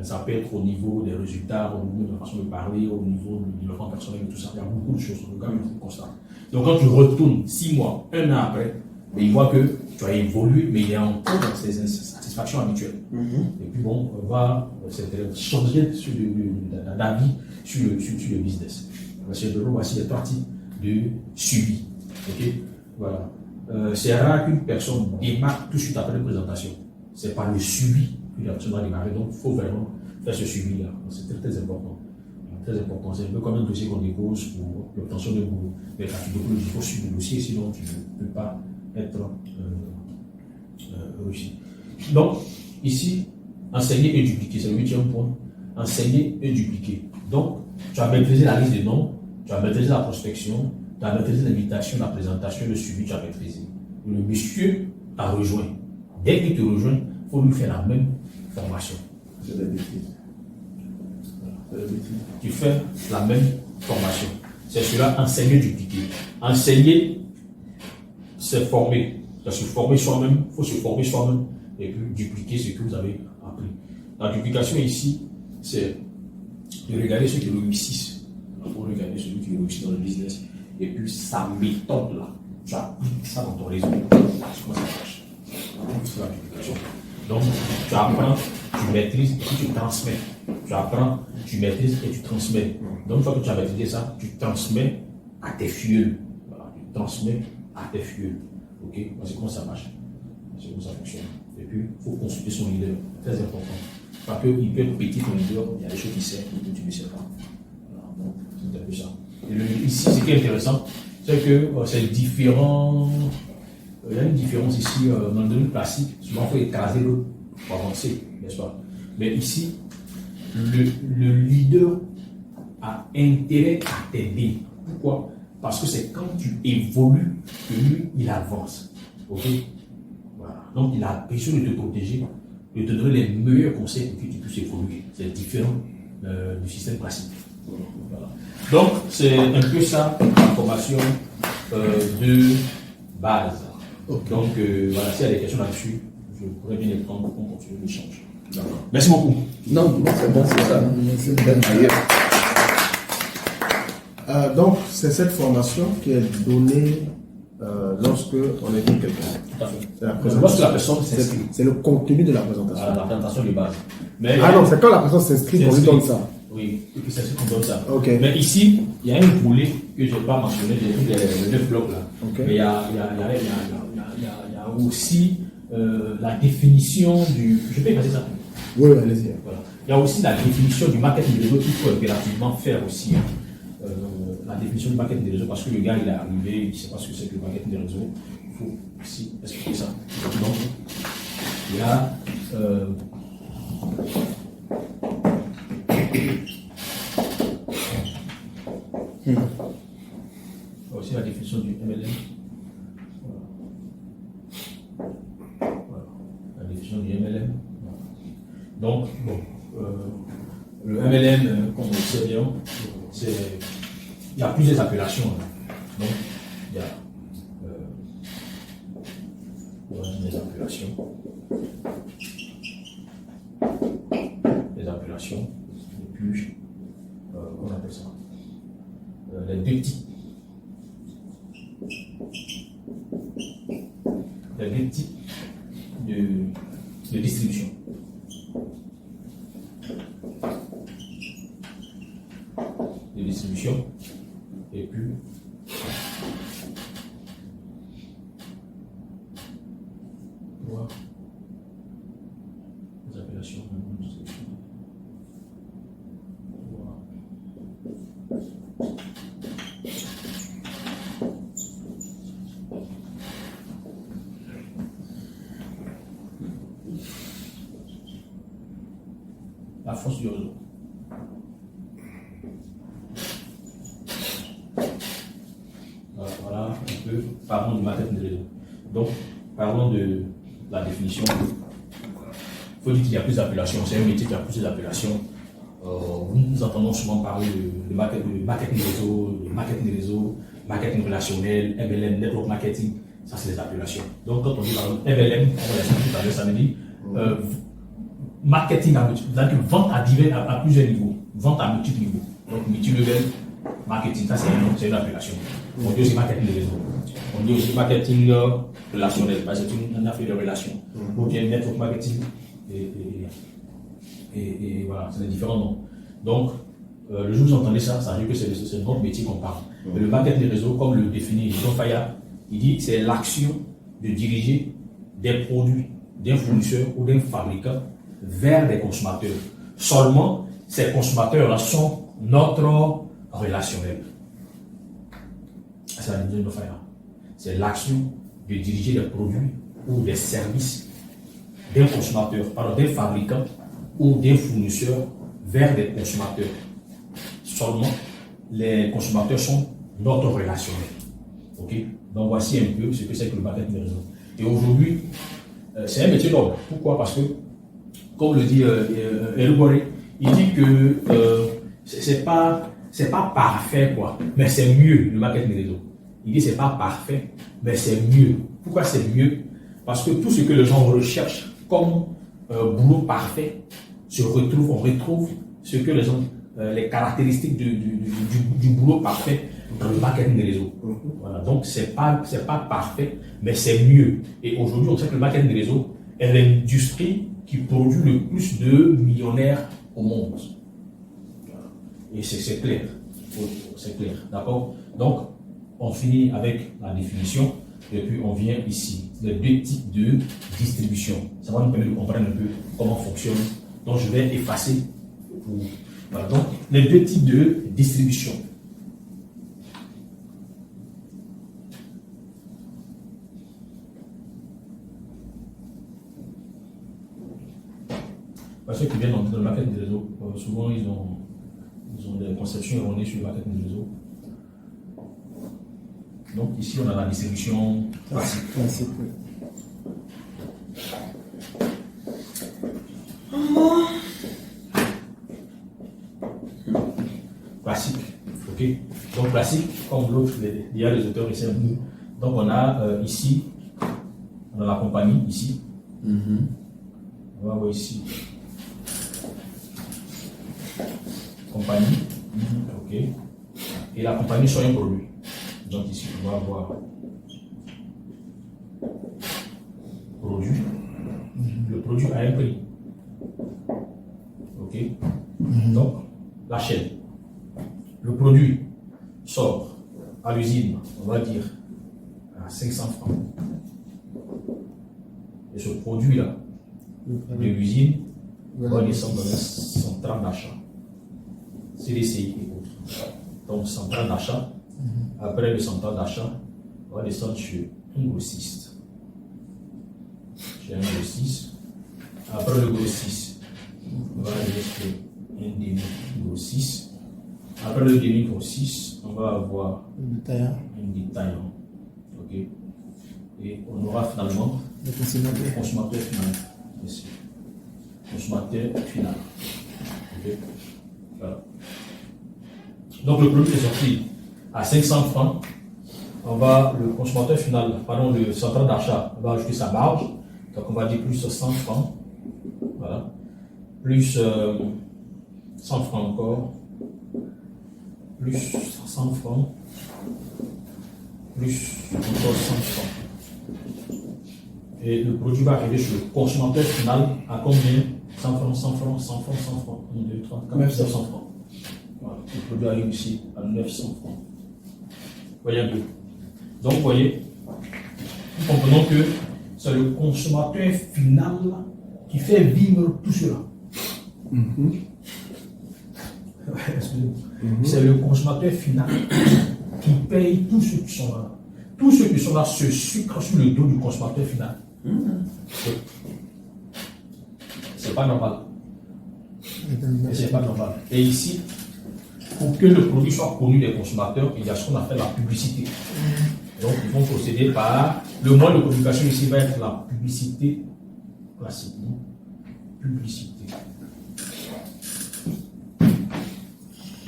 Ça peut être au niveau des résultats, au niveau de la façon de parler, au niveau du développement personnel et tout ça. Il y a beaucoup de choses. Le gars constate. Donc quand tu retournes 6 mois, 1 an après, il voit que tu as évolué, mais il est encore dans ses satisfactions habituelles. Et puis bon, on va changer d'avis sur le business. Monsieur Delon, voici les parties de suivi. Ok, voilà. C'est rare qu'une personne démarre tout de suite après la présentation. C'est par le suivi que la personne va démarrer. Donc il faut vraiment faire ce suivi-là. C'est très, très important. Très important. C'est un peu comme un dossier qu'on dépose pour l'obtention de boulot. Mais quand tu déposes, il faut suivre le dossier, sinon tu ne peux pas être réussi. Donc, ici, enseigner et dupliquer, c'est le 8e point. Enseigner et dupliquer. Donc, tu as maîtrisé la liste des noms, tu as maîtrisé la prospection, tu as maîtrisé l'invitation, la présentation, le suivi, tu as maîtrisé. Le monsieur t'a rejoint. Dès qu'il te rejoint, il faut lui faire la même formation. C'est des bêtises. Tu fais la même formation. C'est cela, enseigner, dupliquer. Enseigner, c'est former. Il faut se former soi-même et puis dupliquer ce que vous avez appris. La duplication ici, c'est de regarder ceux qui réussissent. Il faut regarder celui qui réussit dans le business. Et puis sa méthode là, tu appliques ça dans ton réseau. Comment ça marche? C'est la duplication. Donc, tu apprends, tu maîtrises et puis tu transmets. Tu apprends, tu maîtrises et tu transmets. Donc, une fois que tu as maîtrisé ça, tu transmets à tes filleuls. Voilà, tu transmets à tes filleuls. Ok? C'est comment ça marche. C'est comment ça fonctionne. Et puis, il faut consulter son leader. Très important. Parce qu'il peut être petit, ton leader, il y a des choses qui servent que tu ne sais pas. Voilà, donc, c'est un peu ça. Et ici, ce qui est intéressant, c'est que c'est différent. Il y a une différence ici dans le domaine classique. Souvent, il faut écraser l'autre pour avancer, n'est-ce pas? Mais ici, le leader a intérêt à t'aider. Pourquoi? Parce que c'est quand tu évolues que lui, il avance. Ok? Voilà. Donc, il a besoin de te protéger, de te donner les meilleurs conseils pour que tu puisses évoluer. C'est différent du système classique. Voilà. Donc, c'est un peu ça, la formation de base. Okay. Donc, voilà, s'il y a des questions là-dessus, je pourrais bien les prendre pour qu'on continue l'échange. Merci beaucoup. Non, c'est bon, c'est ça. C'est bien. Donc, c'est cette formation qui est donnée lorsque on invite quelqu'un. Tout à fait. C'est la présentation. Lorsque la personne s'inscrit. C'est le contenu de la présentation. La présentation de base. Mais non, c'est quand la personne s'inscrit qu'on lui donne ça. Oui, et puis c'est ce qu'on donne ça. Okay. Mais ici, il y a un volet que je n'ai pas mentionné, j'ai pris les 9 blocs là. Okay. Mais il y a aussi la définition du. Je peux passer ça? Oui, allez-y. Voilà. Il y a aussi la définition du marketing des réseaux qu'il faut impérativement faire aussi. La définition du marketing des réseaux, parce que le gars il est arrivé, il ne sait pas ce que c'est que le marketing des réseaux. Il faut aussi expliquer ça. Donc, il y a. Il y a aussi la définition du MLM. Voilà. La définition du MLM. Voilà. Donc, bon, le MLM, comme on le sait bien, il y a plusieurs appellations. Donc, il y a des appellations. Et puis, on appelle ça les deux types. Les deux types de distribution. De distribution. Et puis, voir les appellations de distribution. La force du réseau. Voilà un peu, parlons du marketing de réseau. Donc, parlons de la définition. Il faut dire qu'il y a plus d'appellations. C'est un métier qui a plusieurs appellations. Nous entendons souvent parler de marketing de réseau, marketing relationnel, MLM, network marketing. Ça, c'est les appellations. Donc, quand on dit MLM, on va l'expliquer tout à l'heure, ça veut dire marketing à multiples, c'est-à-dire vente à plusieurs niveaux, vente à multiples niveaux. Donc, multi-level marketing, ça c'est une appellation. On dit aussi marketing de réseau. On dit aussi marketing relationnel, parce que c'est une affaire de relation. On dit network marketing et voilà, c'est des différents noms. Donc, le jour où vous entendez ça, ça veut dire que c'est notre métier qu'on parle. Mais le marketing de réseau, comme le définit Jean Fayard, il dit que c'est l'action de diriger des produits d'un fournisseur ou d'un fabricant vers des consommateurs. Seulement, ces consommateurs-là sont notre relationnel. C'est la définition de Fayard. C'est l'action de diriger des produits ou des services d'un consommateur, d'un fabricant ou d'un fournisseur vers des consommateurs. Seulement, les consommateurs sont notre relationnel. Okay? Donc, voici un peu ce que c'est que le marketing de réseau. Et aujourd'hui, c'est un métier noble. Pourquoi? Parce que, comme le dit Elboré, il dit que c'est pas parfait, quoi, mais c'est mieux le marketing de réseau. Il dit que c'est pas parfait, mais c'est mieux. Pourquoi c'est mieux? Parce que tout ce que les gens recherchent comme boulot parfait on retrouve ce que les gens, les caractéristiques du boulot parfait dans le marketing des réseaux. Voilà. Donc c'est pas parfait, mais c'est mieux. Et aujourd'hui, on sait que le marketing des réseaux est l'industrie qui produit le plus de millionnaires au monde. Voilà. Et c'est clair. C'est clair. D'accord? Donc, on finit avec la définition et puis on vient ici. Les deux types de distribution. Ça va nous permettre de comprendre un peu comment fonctionne. Donc, je vais effacer. Voilà. Donc, les deux types de distribution. Ceux qui viennent dans le marketing des réseaux, souvent ils ont des conceptions erronées sur le marketing des réseaux. Donc ici on a la distribution classique. Classique, ok. Donc classique, comme l'autre, il y a les auteurs ici. Donc on a ici, on a la compagnie ici. On va voir ici. Compagnie, ok, et la compagnie soit un produit. Donc ici, on va avoir produit. Le produit a un prix. Ok, donc la chaîne. Le produit sort à l'usine, on va dire, à 500 francs. Et ce produit-là, de l'usine, va descendre dans un central d'achat. CDCI et autres. Donc, central d'achat. Après le central d'achat, on va descendre chez un grossiste. Chez un grossiste. Après le grossiste, on va aller chez un demi-grossiste. Après le demi-grossiste, on va avoir un détaillant. Ok. Et on aura finalement le consommateur final. Ici. Consommateur final. Ok. Voilà. Donc le produit est sorti à 500 francs. Le consommateur final, pardon, le central d'achat, on va ajouter sa marge. Donc on va dire plus 100 francs. Voilà. Plus 100 francs encore. Plus 100 francs. Plus encore 100 francs. Et le produit va arriver chez le consommateur final à combien? 100 francs, 100 francs, 100 francs, 100 francs. 1, 2, 3, 4, 900 francs. Voilà. Le produit arrive ici à 900 francs. Vous voyez un peu. Donc, vous voyez, nous comprenons que c'est le consommateur final qui fait vivre tout cela. C'est le consommateur final qui paye tous ceux qui sont là. Tous ceux qui sont là se sucrent sur le dos du consommateur final. C'est pas normal. C'est pas normal. Et ici, pour que le produit soit connu des consommateurs, il y a ce qu'on appelle la publicité. Donc, ils vont procéder par le moyen de communication ici va être la publicité classique. Publicité.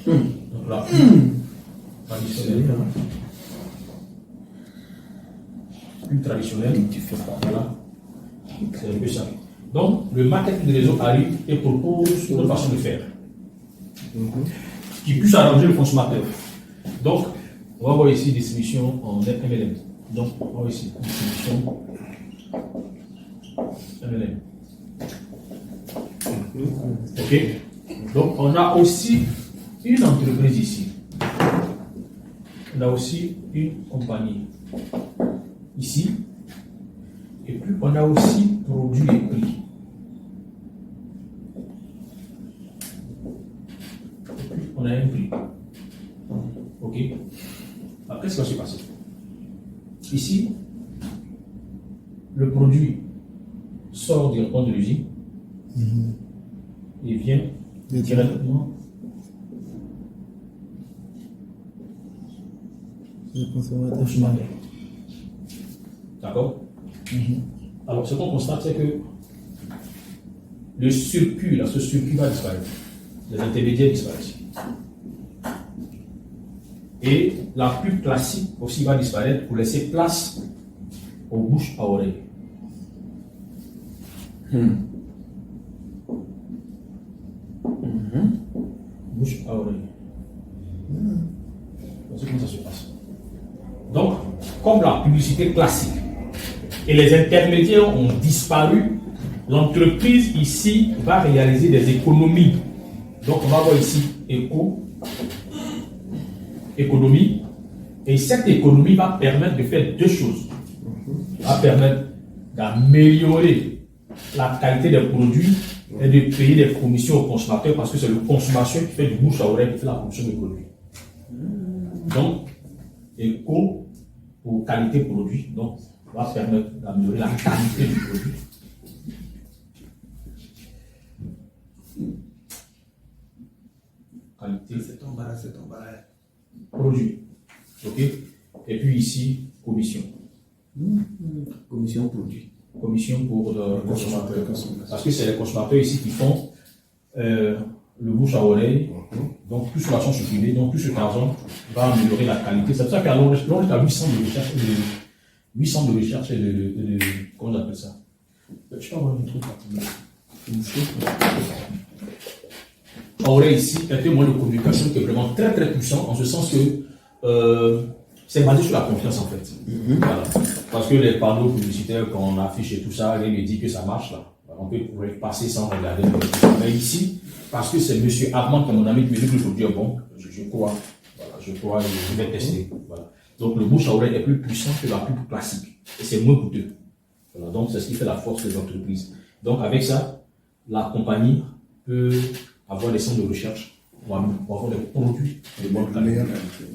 Donc, la pub traditionnelle. Pub traditionnelle. Voilà. C'est un peu ça. Donc, le marketing de réseau arrive et propose une autre façon de faire qui puisse arranger le consommateur. Donc, on va voir ici distribution en MLM. Donc, on va voir ici distribution MLM. Ok. Donc, on a aussi une entreprise ici. On a aussi une compagnie ici. Et puis, on a aussi produit et prix. On a un prix. Ok. Après, ce qui va se passer. Ici, le produit sort directement de l'usine et vient directement le consommateur. D'accord. Alors, ce qu'on constate, c'est que le circuit, là, ce circuit va disparaître. Les intermédiaires disparaissent. Et la pub classique aussi va disparaître pour laisser place aux bouches à oreille. Bouche à oreille. C'est comment ça se passe. Donc, comme la publicité classique et les intermédiaires ont disparu, l'entreprise ici va réaliser des économies Donc, on va voir ici économie. Et cette économie va permettre de faire deux choses. Va permettre d'améliorer la qualité des produits et de payer des commissions aux consommateurs parce que c'est le consommateur qui fait du bouche à oreille qui fait la production des produits. Donc, éco pour qualité produit, donc, va permettre d'améliorer la qualité du produit. Qualité, C'est ton bar. produit. Ok? Et puis ici, commission. Commission produit. Commission pour le consommateur. Parce que c'est les consommateurs ici qui font le bouche à oreille. Donc, plus sur la chance privée, donc plus cet argent va améliorer la qualité. C'est pour ça qu'à l'on est à 800 de recherche et de 800 de recherche et de comment on appelle ça? Je peux avoir un truc oreille ici est un moyen de communication qui est vraiment très très puissant en ce sens que c'est basé sur la confiance en fait. Voilà. Parce que les panneaux publicitaires qu'on affiche et tout ça, rien ne dit que ça marche là. On peut passer sans regarder. Mais ici, parce que c'est monsieur Armand qui est mon ami qui me dit que le produit est bon, je crois. Voilà, je crois et je vais tester. Voilà. Donc le bouche à oreille est plus puissant que la pub classique. Et c'est moins coûteux. Voilà. Donc c'est ce qui fait la force des entreprises. Donc avec ça, la compagnie peut avoir des centres de recherche pour avoir des produits de bonne qualité,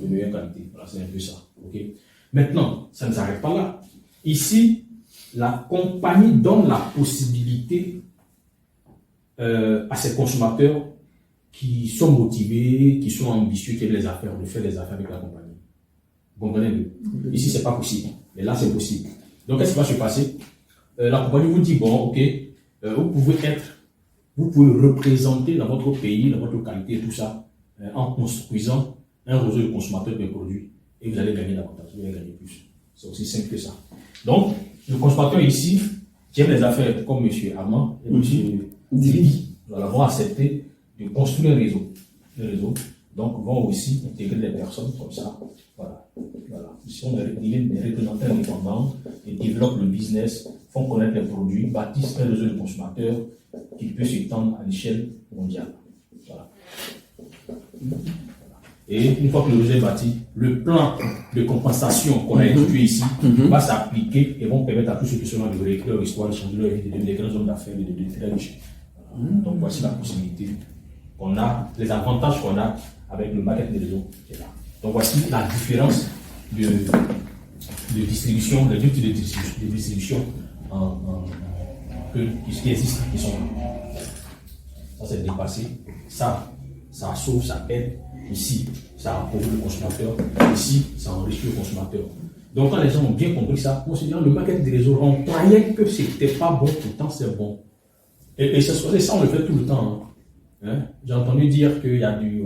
de meilleure qualité. Voilà, c'est un peu ça. Okay? Maintenant, ça ne s'arrête pas là. Ici, la compagnie donne la possibilité à ses consommateurs qui sont motivés, qui sont ambitieux, qui aiment les affaires, de faire des affaires avec la compagnie. Vous comprenez? Ici, c'est pas possible. Mais là, c'est possible. Donc, qu'est-ce qui va se passer? La compagnie vous dit, bon, ok, vous pouvez représenter dans votre pays, dans votre qualité et tout ça, en construisant un réseau de consommateurs de produits. Et vous allez gagner davantage, vous allez gagner plus. C'est aussi simple que ça. Donc, le consommateur ici, qui aime les affaires comme M. Armand et M. Dibi, vont accepter de construire un réseau. Donc, vont aussi intégrer des personnes comme ça. Voilà. Ils sont des représentants indépendants et développent le business, font connaître les produits, bâtissent un réseau de consommateurs qui peut s'étendre à l'échelle mondiale. Voilà. Et une fois que le réseau est bâti, le plan de compensation qu'on a étudié ici va s'appliquer et vont permettre à tous ceux qui sont dans le réécrire leur histoire, de changer leur vie, de devenir des grands hommes d'affaires, de devenir très riches. Donc voici la possibilité qu'on a, les avantages qu'on a avec le marketing des réseaux qui est là. Donc voici la différence de distribution, les deux types de distribution qui existent, qui sont là. Ça c'est dépassé. Ça sauve, ça aide. Ici, ça appauvrit le consommateur. Ici, ça enrichit le consommateur. Donc, quand les gens ont bien compris ça, considérant le marketing des réseaux, on croyait que c'était pas bon, pourtant c'est bon. Et ça, on le fait tout le temps. Hein? J'ai entendu dire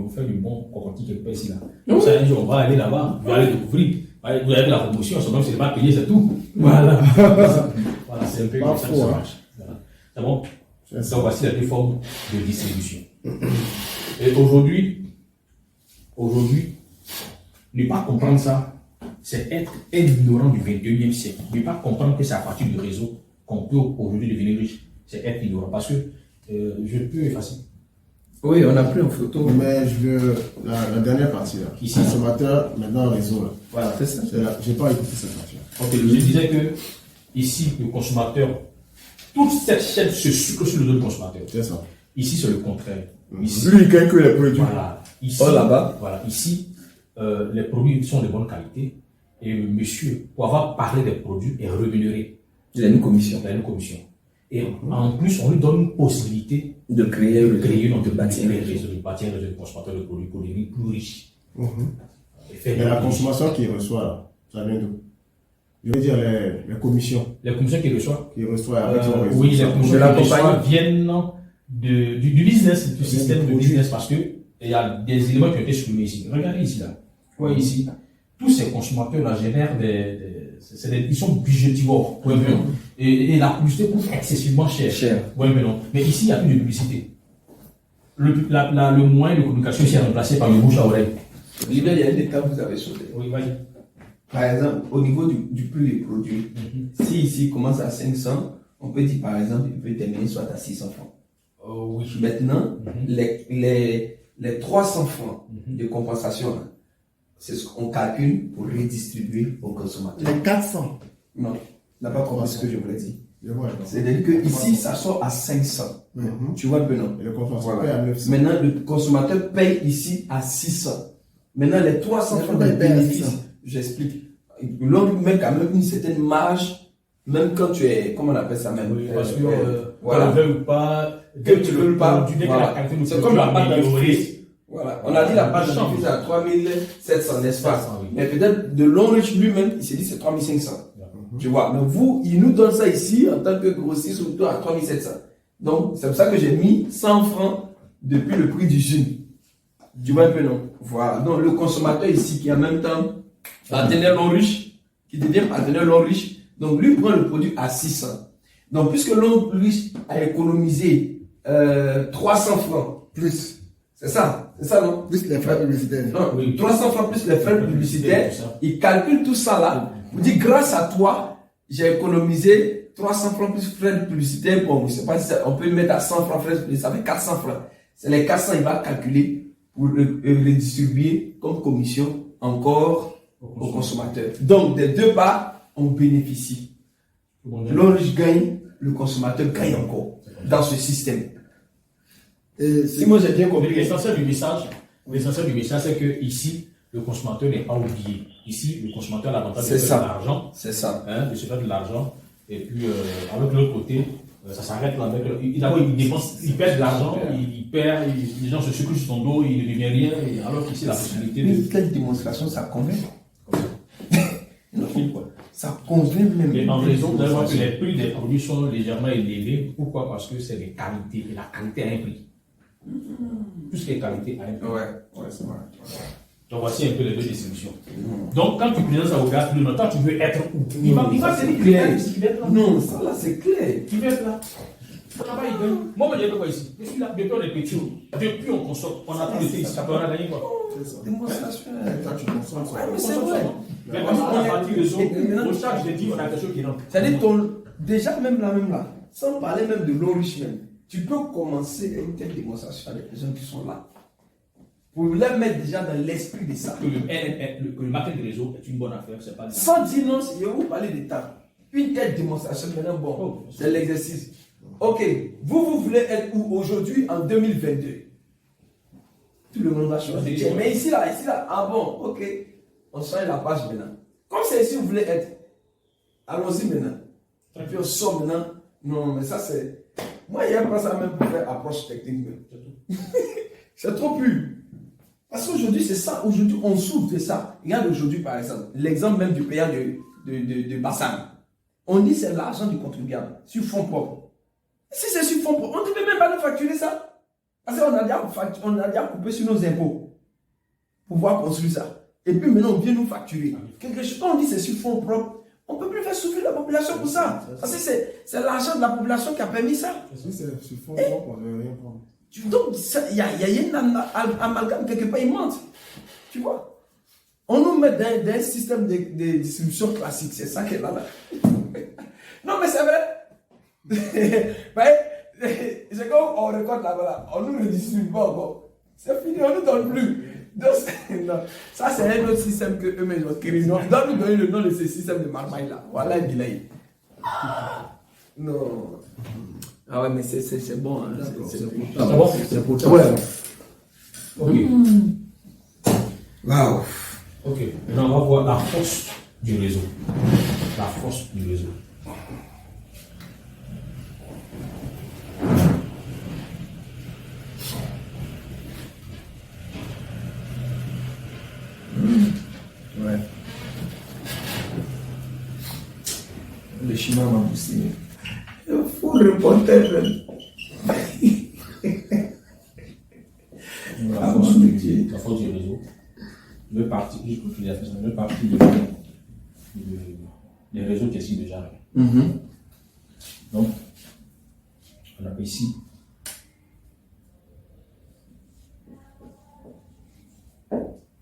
on fait du bon cocotti quelque part ici là. Donc, ça, un jour, on va aller là-bas, on va aller découvrir. Vous allez la promotion, même si c'est pas payé, c'est tout. Voilà. Voilà, c'est un peu comme ça que ça marche. Voilà. C'est bon? Donc, voici les deux formes de distribution. Et aujourd'hui, ne pas comprendre ça, c'est être ignorant du 21e siècle. Ne pas comprendre que c'est à partir du réseau qu'on peut aujourd'hui devenir riche, c'est être ignorant. Parce que je peux effacer. Oui, on a pris en photo. Mais je veux la dernière partie là. Ici. Consommateur, maintenant réseau là. Voilà, c'est ça. Je n'ai pas écouté cette partie. Ok, je disais que ici, le consommateur, toute cette chaîne se sucre sur le dos du consommateur. C'est ça. Ici, c'est le contraire. Ici, Lui, il calcule les produits. voilà. Ici, là-bas. Voilà. Ici, les produits sont de bonne qualité et le monsieur, pour avoir parlé des produits, est rémunéré. Il a une commission. Il a une commission. Et en plus, on lui donne une possibilité De créer de créer de bâtir. de bâtir un réseau de consommateurs de produits pour devenir plus riches. Et faire Mais la des consommation qu'il reçoit là, ça vient d'où? Je veux dire les commissions les commissions qu'il reçoit, qu'il reçoit avec son réseau. oui, les Ça, commissions de la qu'il reçoit compagnie. viennent du business, du système de produit. business, parce que il y a des éléments qui ont été supprimés ici. Regardez ici là. Ouais, ici. Tous ces consommateurs là génèrent ils sont budgétivores. Ouais, mais non. Et la publicité coûte excessivement cher. Ouais, mais non. Mais ici, il n'y a plus de publicité. Le moyen de communication ici est remplacé par le bouche à oreille. Il y a une étape que vous avez sautée. Oui, vas-y. Par exemple, au niveau du prix des produits, si ici il commence à 500, on peut dire par exemple, il peut terminer soit à 600 francs. Oui. Maintenant, les 300 francs de compensation, là, c'est ce qu'on calcule pour redistribuer aux consommateurs. Les 400. Non, tu n'as pas compris ce que je voulais dire. Je vois, non. C'est-à-dire que ici, ça sort à 500. Tu vois un peu, non? Et le consommateur Voilà. paye à 900. Maintenant, le consommateur paye ici à 600. Maintenant, les 300 francs de il paye à bénéfice, 600. j'explique. L'homme met quand même une certaine marge, même quand tu es, comment on appelle ça même? Oui, parce que voilà. on ne veut pas, Que tu ne veux pas. du Voilà. C'est comme la pâte dentifrice. Voilà. On a dit la pâte Change. dentifrice à 3700, n'est-ce pas? 700, oui. Mais peut-être de l'Onrich lui-même, il s'est dit c'est 3500. Tu vois, mais vous, il nous donne ça ici en tant que grossiste, surtout à 3700. Donc, c'est pour ça que j'ai mis 100 francs depuis le prix du jeune. Tu vois un peu, non? Voilà. Donc, le consommateur ici qui en même temps partenaire l'Onrich, qui devient partenaire l'Onrich, donc lui prend le produit à 600. Donc, puisque l'Onrich a économisé 300 francs, Plus. c'est ça, non? Plus les frais publicitaires. Non, Oui. 300 francs plus les frais publicitaires, il calcule tout ça là. Vous dit grâce à toi, j'ai économisé 300 francs plus frais publicitaires. Bon, je ne sais pas si on peut mettre à 100 francs frais publicitaires, ça fait 400 francs. C'est les 400, il va calculer pour redistribuer comme commission encore aux consommateurs. Donc, des deux parts, on bénéficie. L'Onrich gagne, le consommateur gagne encore dans ce système. Et Si moi j'ai bien compris, L'essentiel du message, c'est que ici, le consommateur n'est pas oublié. Ici, le consommateur a l'avantage de C'est faire ça. de l'argent, c'est ça. de se faire de l'argent. Et puis, avec l'autre côté, ça s'arrête là. D'abord, il dépense, il perd de l'argent, il perd, les gens se secouent sur son dos, il ne devient rien. Alors qu'ici, la possibilité Une de. telle démonstration, ça convainc. Ça convainc même. Et en raison de voir que les prix des produits sont légèrement élevés. Pourquoi? Parce que c'est des qualités. Et la qualité a un prix. Tout ce qui est qualité a un prix. Ouais, c'est vrai. Donc voici un peu les deux distributions. Donc quand tu présentes ça au gars, tu lui demandes, toi tu veux être où? Il va te dire qu'il va être là. Non, ça là c'est clair. Il va être là. Là-bas, il gagne. Moi, je dis quoi ici? Je suis là, depuis on est petit. Depuis on consomme. On a tout été ici. On a gagné quoi? Démonstration. Quand tu consommes, ça. Mais c'est vrai. Mais quand on a parti le son, au charge des 10, on a quelque chose qui rentre. C'est-à-dire, déjà même là, sans parler même de l'Onrich même, tu peux commencer une telle démonstration avec les gens qui sont là. Pour les mettre déjà dans l'esprit de ça. Que le marketing de réseau est une bonne affaire, c'est pas. Sans dire non, je vais vous parler de temps. Une telle démonstration, maintenant, bon, c'est l'exercice. Ok, vous voulez être où aujourd'hui en 2022? Tout le monde va choisir. Mais ici là, ah bon, ok. On change la page maintenant. Comme c'est ici vous voulez être, allons-y maintenant. Et puis on sort maintenant. Non, mais ça c'est. Moi, il n'y a pas ça même pour faire approche technique. C'est trop pur. Parce qu'aujourd'hui, c'est ça. Aujourd'hui, on souffre de ça. Regarde aujourd'hui, par exemple, l'exemple même du payant de Bassam. On dit c'est l'argent du contribuable sur fonds propres. Si c'est sur fonds propres, on ne devait même pas nous facturer ça. Parce qu'on a déjà coupé sur nos impôts pour pouvoir construire ça. Et puis maintenant, on vient nous facturer. Quelque chose, quand on dit c'est sur fonds propres, on ne peut plus faire souffrir la population pour ça. Parce que c'est l'argent de la population qui a permis ça. Si c'est sur fond propre, on ne veut rien prendre. Donc, il y a un amalgame quelque part, il mente. Tu vois? On nous met dans un système de distribution classique. C'est ça qui est là. Non, mais c'est vrai. C'est comme on récolte là-bas. On ne nous redistribue pas encore. C'est fini, on ne nous donne plus. Donc, non. Ça, c'est un autre système que eux-mêmes ont créé. Donc, ils doivent nous donner le nom de ce système de marmaille là. Voilà, il dit non. Ah ouais, mais c'est bon. Hein. C'est pour toi. Ok. Waouh. Ok. Maintenant, on va voir la force du réseau. La force du réseau. Ouais. Le chinois m'a poussé. Un fou reporter. La force du réseau. Une partie des réseaux qui est ici déjà. Donc, on a ici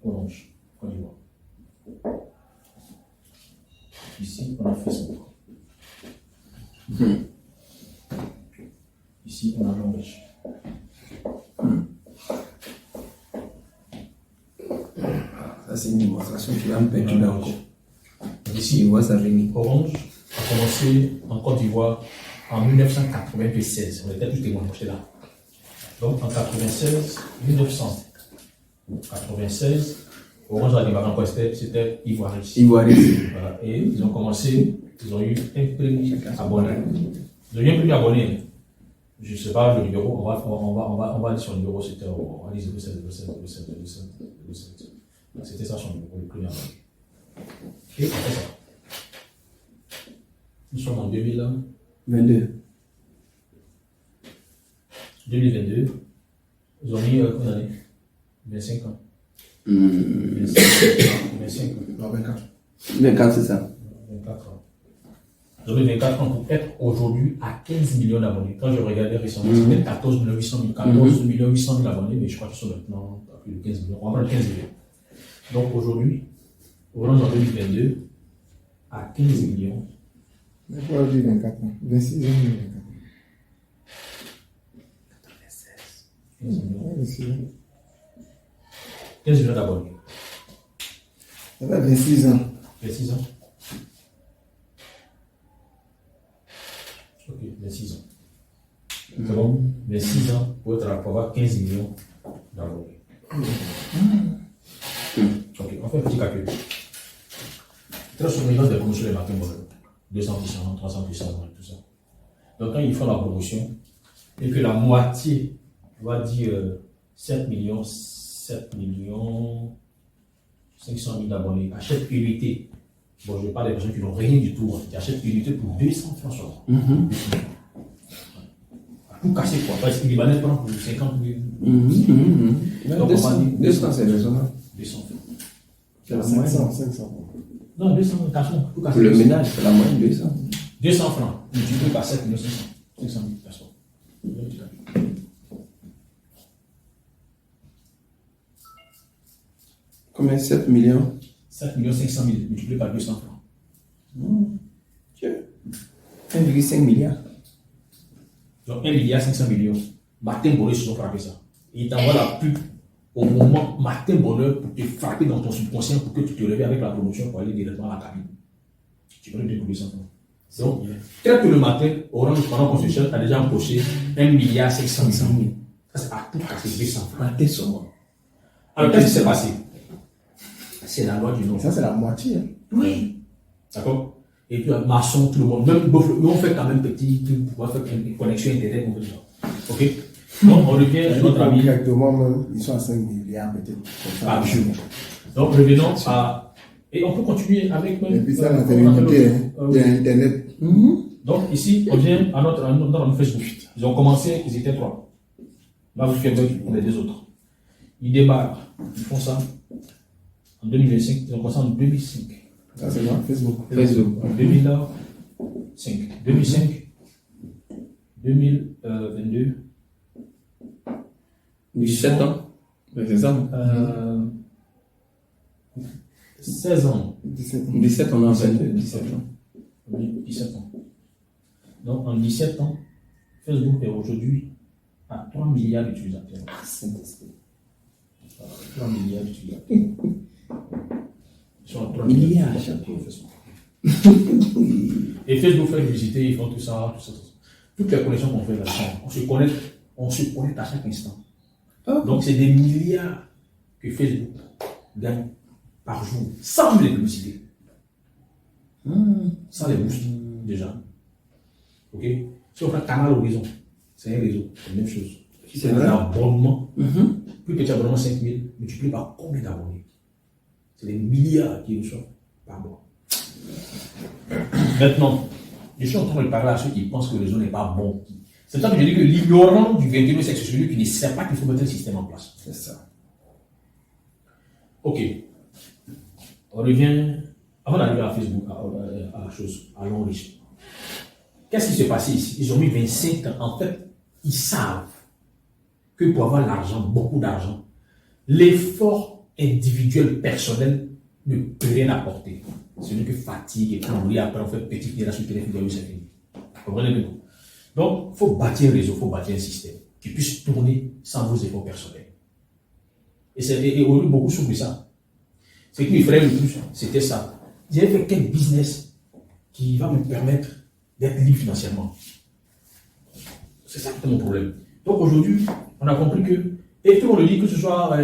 Orange, Côte d'Ivoire. Ici, on a Facebook. Ici, on a l'Orange. Ça, c'est une démonstration qui va me perturber encore. Ici, Je vois ça venir. Orange a commencé en Côte d'Ivoire en 1996. On était tous témoins, j'étais là. Donc en 1996, Orange a démarré en quoi c'était Ivoiriste. Voilà. Et ils ont commencé, ils ont eu un premier abonné. Ils ont eu un premier abonné. Je ne sais pas le numéro, on va dire son numéro, c'était, on va dire 07. C'était ça son numéro, le premier abonné. Et après ça, nous sommes en 2022. Ils ont mis une année 25 ans. 25 ans. Non, 24. 24, c'est ça. 24 ans. Ils ont mis 24 ans pour être aujourd'hui à 15 millions d'abonnés. Quand je regardais récemment, c'était 14 800 000 abonnés, mais je crois qu'ils sont maintenant à plus de 15 millions. On va prendre 15 millions. Donc aujourd'hui, Orange en 2022 à 15 millions. Mais pourquoi dire 24 ans 26 ans, 15 millions. 26 ans. 15 millions d'abonnés. Ça va 26 ans. 26 ans. Ok, 26 ans. C'est bon? 26 ans pour avoir 15 millions d'abonnés. Ok, on fait un petit calcul. Très souvent, ils ont des promotions les matins, 200 puissants, 300 puissants, tout ça. Donc, quand ils font la promotion, et que la moitié, on va dire 7 millions 500 000 abonnés, achètent unité. Bon, je parle des personnes qui n'ont rien du tout, qui achètent unité pour 200 francs seulement. Tout casser quoi, parce que les Libanais prennent pour 50 000. Donc, 200, c'est raisonnable. 200 francs. C'est la moyenne. 500. Non, 200, tout casser. Pour le ménage, c'est la moyenne, 200. 200 francs, multiplié par 7 500 000 personnes. Combien? 7 millions? 7 500 000 multiplié par 200 francs. 1,5 milliard. Donc 1 milliard 500 millions. Martin Bonheur se sont frappés ça. Il t'envoie la pub au moment Martin Bonheur pour te frapper dans ton subconscient pour que tu te réveilles avec la promotion pour aller directement à la cabine. Tu peux le découvrir ça. Donc, très tôt le matin, Orange, pendant qu'on se cherche, a déjà empoché 1 milliard 500 000. Ça, c'est à tout casser 200 francs. Martin son. Alors, qu'est-ce qui s'est passé? C'est la loi du nombre. Ça, c'est la moitié. Hein. Oui. D'accord? Et puis, maçon, tout le monde, même nous, on fait quand même petit pour pouvoir faire une connexion Internet. Ok? Donc, on revient à notre ami. Directement, même, ils sont à 5 milliards peut-être. Absolument. Donc, revenons à. Et on peut continuer avec même. Et puis ça, la télé, il y a Internet. Donc, ici, on vient à notre Facebook. Ils ont commencé, ils étaient 3. Là, vous faites les 2 autres. Ils démarrent, ils font ça en 2025, ils ont commencé en 2005. Ça, c'est moi, Facebook. En 2005. 2005, 2022. 17 ans. C'est ça. 16 ans. 17 ans. 17, on est en 22. 17 ans. Oui, 17 ans. Donc, en 17 ans, Facebook est aujourd'hui à 3 milliards d'utilisateurs. 3 milliards d'utilisateurs. Ils sont à 3 milliards d'utilisateurs Facebook. Et Facebook fait visiter, ils font tout ça. Toutes les connexions qu'on fait là-dedans, on se connecte à chaque instant. Donc, c'est des milliards que Facebook gagne par jour, sans les publicités. Sans les boosts, déjà. Ok? Si on fait Canal Horizon, c'est un réseau, c'est la même chose. Si c'est un abonnement, plus petit abonnement 5 000, multiplié par combien d'abonnés? C'est des milliards qui reçoivent par mois. Maintenant, je suis en train de parler à ceux qui pensent que le réseau n'est pas bon. C'est ça que je dis que l'ignorant du 21e siècle, c'est celui qui ne sait pas qu'il faut mettre un système en place. C'est ça. Ok. On revient, avant d'arriver à Facebook, à la chose, à l'enrichissement. Qu'est-ce qui s'est passé ici? Ils ont mis 25 ans. En fait, ils savent que pour avoir l'argent, beaucoup d'argent, l'effort individuel, personnel, ne peut rien apporter. Ce n'est que fatigue et plomberie. Après, on fait petit finir sur le téléphone, c'est fini. Vous comprenez bien? Donc, il faut bâtir un réseau, il faut bâtir un système qui puisse tourner sans vos efforts personnels. Et au lieu beaucoup s'oublient ça. Ce qui me ferait le plus, c'était ça. J'ai fait quel business qui va me permettre d'être libre financièrement. C'est ça qui est mon problème. Donc aujourd'hui, on a compris que, et tout le monde dit que ce soit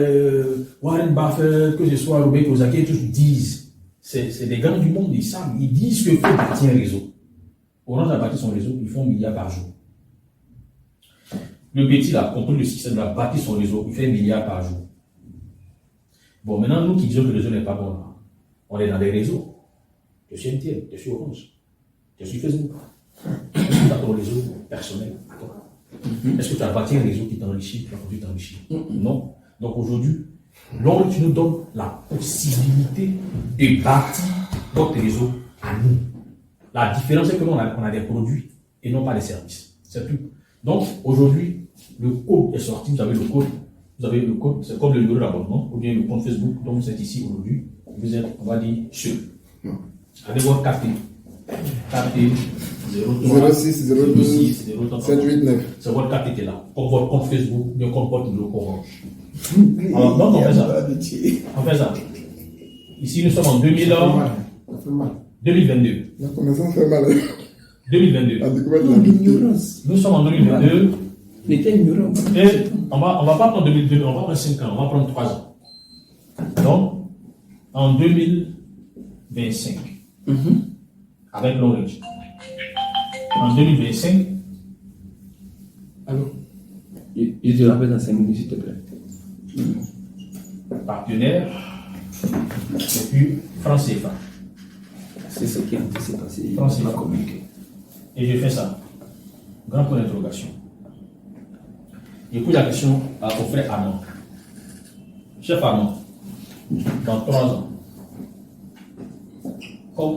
Warren Buffett, que ce soit Robert Kiyosaki, tous disent, c'est des grands du monde, ils savent, ils disent qu'il faut bâtir un réseau. Orange a bâti son réseau, ils font 1 milliard par jour. Le petit a compris le système, il a bâti son réseau, il fait 1 milliard par jour. Bon, maintenant, nous qui disons que le réseau n'est pas bon, là, on est dans les réseaux. Je suis MTN, je suis Orange, je suis Facebook. Est-ce que tu as ton réseau personnel à toi? Est-ce que tu as bâti un réseau qui t'enrichit, qui va conduire t'enrichir? Non. Donc aujourd'hui, l'ordre tu nous donnes la possibilité de bâtir notre réseau à nous. La différence, c'est que nous, on a des produits et non pas des services. C'est tout. Donc aujourd'hui, le code est sorti, vous avez le code, c'est comme le numéro d'abonnement, ou bien le compte Facebook, dont vous êtes ici aujourd'hui, vous êtes, on va dire, sûr. Avec votre carte 06 02 789. C'est votre carte qui est là. Comme votre compte Facebook, bien comme votre numéro Orange. Alors, donc, on fait ça. On fait ça. Ici, nous sommes en 2022. La connaissance fait mal. 2022. La découverte de la L'ignorance. Nous sommes en 2022. On était ignorants. Et on va pas prendre 2022, on va prendre 5 ans, on va prendre 3 ans. Donc, en 2025, avec l'Orange. En 2025, Alors, je te rappelle dans 5 minutes, s'il te plaît. partenaire, et puis France CFA. C'est ce qui est passé. France On va CFA. communiquer. Et je fais ça. Grand point d'interrogation. Je pose la question au frère Armand. Chef Armand, dans 3 ans, comme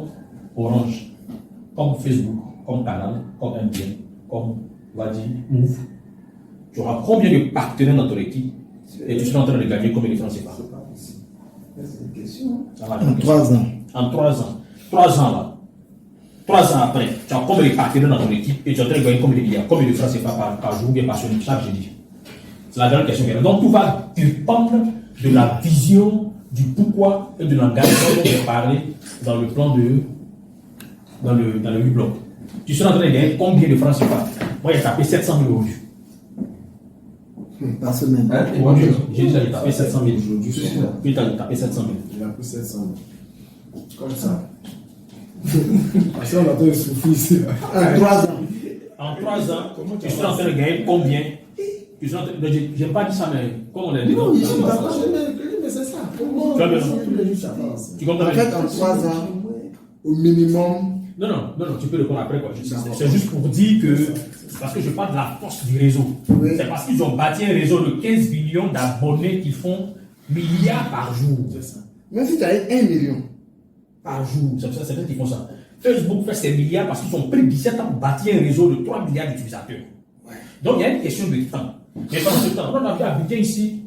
Orange, comme Facebook, comme Canal, comme MTN, comme Wadi, Move, tu auras combien de partenaires dans ton équipe et tu seras en train de gagner combien de francs CFA? C'est pas possible. C'est une question. Ça va, En 3 ans. En 3 ans. 3 ans là. 3 ans après, tu as combien de partenaires dans ton équipe et tu es en train de gagner combien de milliards, combien de francs CFA par jour ou bien par semaine, chaque jeudi? C'est la grande question. Donc tout va dépendre de la vision, du pourquoi et de l'engagement dont j'ai parlé dans le plan dans le 8 blocs. Tu seras en train de gagner combien de francs CFA? Moi j'ai tapé 700 000 aujourd'hui. Par semaine. Aujourd'hui, j'ai déjà tapé 700 000 aujourd'hui. Puis tu as tapé 700 000. Il a pris 700 000. Comme ça. Parce qu'on a tout souffrir ici. En 3 ans. En 3 ans, tu seras en train de gagner combien? Je n'ai pas dit ça, mais comme on est dedans. Non, mais c'est ça. Comment Tu as raison. Tu comprends? En fait, en 3 ans, au minimum. Non, tu peux répondre après. Quoi. C'est juste pour dire que, parce que je parle de la force du réseau. Oui. C'est parce qu'ils ont bâti un réseau de 15 millions d'abonnés qui font milliards par jour. C'est ça. Même si tu as 1 million. Par jour. C'est ça, c'est eux qui font ça. Facebook fait ces milliards parce qu'ils ont pris 17 ans pour bâtir un réseau de 3 milliards d'utilisateurs. Donc il y a une question de temps. Mais pendant ce temps, on a vu Abidjan ici,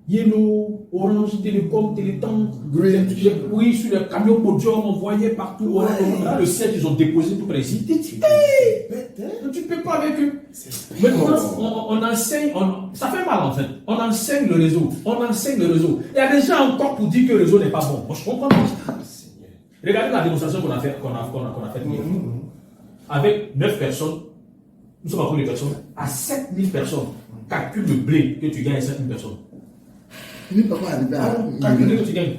Yellow, Orange, Télécom, Téléthon, Green. oui, sur les camions podium, on voyait partout. Là, le siège, ils ont déposé tout près ici. Tu ne peux pas avec eux. Maintenant, on enseigne, ça fait mal en fait. On enseigne le réseau. Il y a des gens encore pour dire que le réseau n'est pas bon. Moi, je comprends pas. Regardez la démonstration qu'on a faite hier. Avec 9 personnes, nous sommes à combien de personnes? À 7000 personnes. Calcule le blé que tu gagnes à 7000 personnes. Ni papa arrivé à. Calcule le que tu gagnes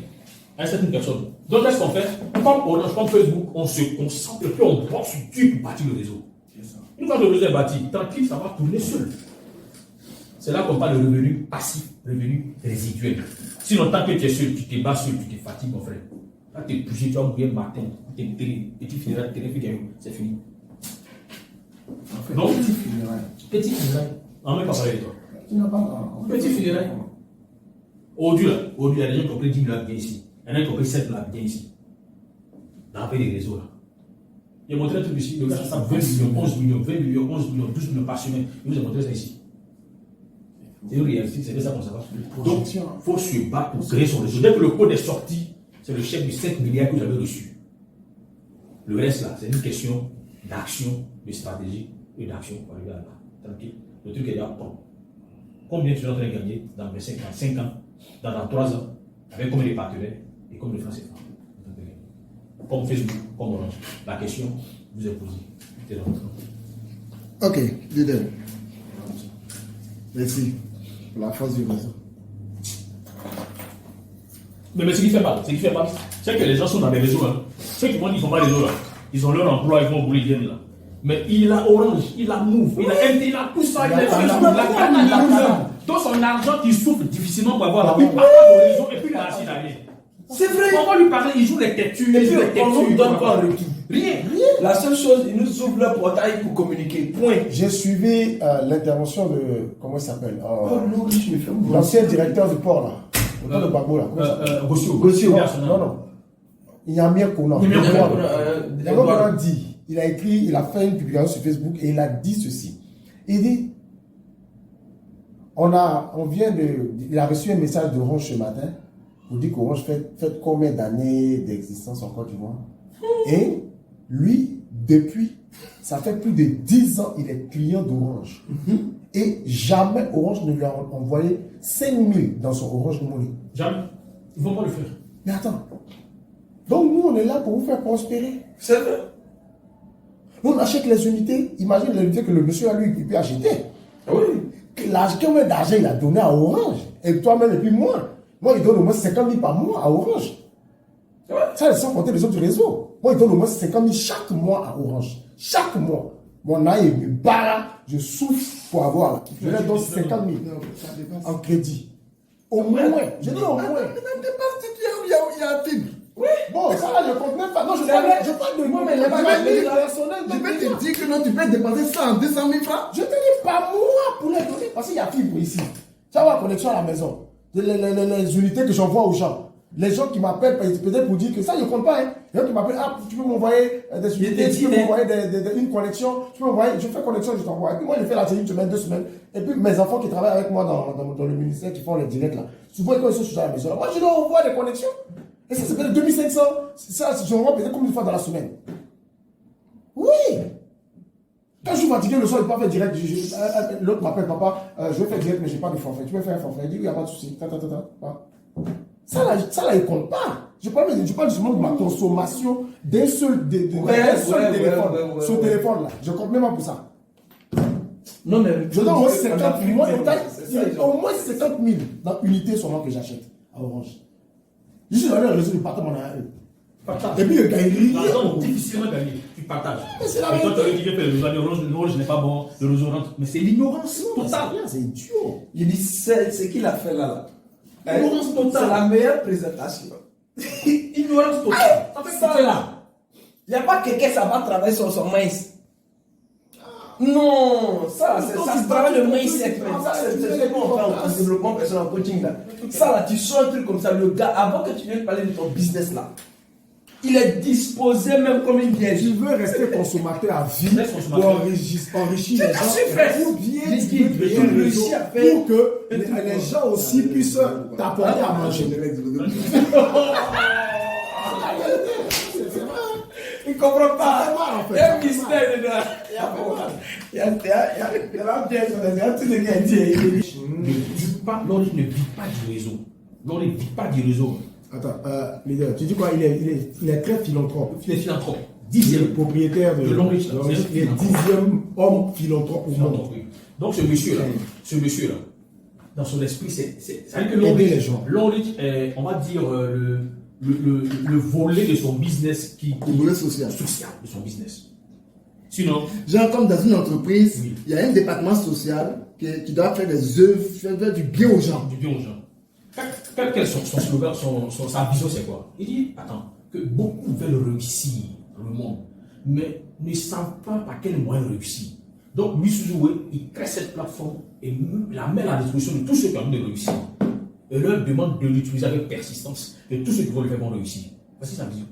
à 7000 personnes. Donc, qu'est-ce qu'on fait? Comme Orange, comme Facebook, on se concentre et puis on bosse sur Dieu pour bâtir le réseau. Une fois que le réseau est bâti, tranquille, ça va tourner seul. C'est là qu'on parle de revenu passif, revenu résiduel. Sinon, tant que tu es seul, tu te bats seul, tu te fatigues, mon frère. Quand tu es bougé, tu vas mourir le matin, tu es petit funérail, c'est fini. Donc, petit funérail. On ne va pas parler de toi. Petit funérail. Aujourd'hui, il y a des gens qui ont pris 10 000 bien ici. Il y en a qui ont pris 7 000 bien ici. Dans les réseaux là. Il a montré un truc ici. Le gars, ça 20 millions, 11 millions, 20 millions, 11 millions, 12 millions par semaine. Il nous a montré ça ici. C'est une réalité, c'est ça qu'on s'en va. Donc, il faut se battre pour créer son réseau. Dès que le code est sorti, c'est le chèque de 5 milliards que vous avez reçu. Le reste là, c'est une question d'action, de stratégie et d'action pour arriver à là. Tranquille. Le truc est là, bon. Combien tu es en train de gagner dans 5 ans, dans 3 ans? avec comme des partenaires et comme des francs CFA. Comme Facebook, comme Orange. La question vous est posée. C'est là. Ok, leader. Merci pour la force du réseau. Mais ce qui fait mal, c'est que les gens sont dans les réseaux. Hein. Ceux qui vont dire qu'ils ne font pas les réseaux là, ils ont leur emploi, ils vont bouler, ils viennent là. Mais il a Orange, il a Move, il a tout ça, il a Facebook, il a Canal. Donc son argent qui souffle difficilement pour avoir la vie, par le réseau et puis il a assis derrière. C'est vrai. On va lui parler, il joue les têtus. Et puis on nous donne quoi en retour? Rien. La seule chose, ils nous ouvrent leur portail pour communiquer. Point. J'ai suivi l'intervention de, comment il s'appelle Oh non, je me fais mourir. l'ancien directeur du port là. Le temps de Bagbo là. Gossio. Non. Il y a Mien Konan. Mien Konan dit, il a écrit, il a fait une publication sur Facebook et il a dit ceci. Il dit, il a reçu un message d'Orange ce matin pour dire qu'Orange fait combien d'années d'existence en Côte d'Ivoire. Et lui, depuis, ça fait plus de 10 ans, il est client d'Orange. Et jamais Orange ne lui a envoyé 5 000 dans son Orange Money. Jamais. Ils ne vont pas le faire. Mais attends. Donc nous, on est là pour vous faire prospérer. C'est vrai. Nous, on achète les unités. Imagine les unités que le monsieur a lui, il peut acheter. Oui. Combien d'argent il a donné à Orange? Et toi-même, et puis moi. Moi, il donne au moins 50 000 par mois à Orange. Ouais. Ça, sans compter les autres du réseau. Moi, il donne au moins 50 000 chaque mois à Orange. Chaque mois. Mon âme est barre, je souffre pour avoir là. Je leur donne 50 000 en crédit. Au moins. Je dis au moins. Il y a un film. Oui. Bon, ça là, je compte même pas. Non, je parle de moi, mais les personnels. Je vais te dire que non, tu peux dépenser ça en 200 000 francs. Je te dis pas moi pour les donner parce qu'il y a fibre ici. Ça va, connexion à la maison. Les unités que j'envoie aux gens. Les gens qui m'appellent peut-être pour dire que ça, je ne compte pas. Hein. Les gens qui m'appellent, tu peux m'envoyer des unités, tu peux m'envoyer une connexion, tu peux m'envoyer, je fais connexion, je t'envoie. Et puis moi, je fais la série une semaine, 2 semaines. Et puis mes enfants qui travaillent avec moi dans le ministère, qui font les directs là, souvent quand ils sont sur la maison, moi je leur envoie des connexions. Et ça, c'est peut-être 2500. Ça, je l'envoie peut-être combien de fois dans la semaine. Oui. Quand je suis fatigué le soir, je ne peux pas faire direct. L'autre m'appelle, papa, je vais faire direct, mais je n'ai pas de forfait. Tu veux faire un forfait? Il dit, il n'y a pas de souci. Ça là, il ne compte pas. Je parle justement de ma consommation d'un seul téléphone. Ce téléphone-là. Je compte même pas pour ça. Non, mais je donne au moins 50 000. Au moins 50 000 dans unité seulement que j'achète à Orange. Je suis dans le réseau du partage, on a un. Partage. Et puis le gars, il l'argent est difficilement gagné. Tu partages. C'est la et toi, tu aurais dit que le réseau n'est pas bon, le réseau rentre. Mais c'est l'ignorance totale. C'est idiot. Il dit, ce qu'il a fait là. Ignorance totale. C'est la meilleure présentation. Ignorance totale. Ça là. Il n'y a pas quelqu'un ça va travailler sur son maïs. Non, ça se travaille le mindset. Ça, c'est ce qu'on fait en développement personnel, en coaching là. Ça là, tu sors un truc comme ça, le gars, avant que tu viennes parler de ton business là, il est disposé même comme une vierge. Tu veux rester consommateur à vie pour enrichir les gens. Ou bien tu veux créer un réseau pour que les gens aussi puissent t'apporter à manger. Il ne comprend pas. Il y a un mystère dedans. Il y a un piège dedans. Tout le gars dit. L'Orange ne vit pas du réseau. L'Orange ne vit pas du réseau. Attends, leader, tu dis quoi? Il est très philanthrope. Il est philanthrope. 10e propriétaire de l'Orange. Il est 10e homme philanthrope au monde. Donc ce monsieur-là, dans son esprit, c'est-à-dire que aider les gens. L'Orange, on va dire, le volet de son business le volet social de son business. Sinon, genre comme dans une entreprise, oui. Il y a un département social qui doit faire des œuvres, faire du bien aux gens. Du bien aux gens. Quel est son slogan, sa vision, c'est quoi? Il dit, attends, que beaucoup veulent réussir dans le monde, mais ne savent pas par quel moyen réussir. Donc, Misuzuwe, il crée cette plateforme et la met à la disposition de tous ceux qui ont envie de réussir. Et leur demande de l'utiliser avec persistance. Et tous ceux qui vont le faire vont réussir. Voici sa vision.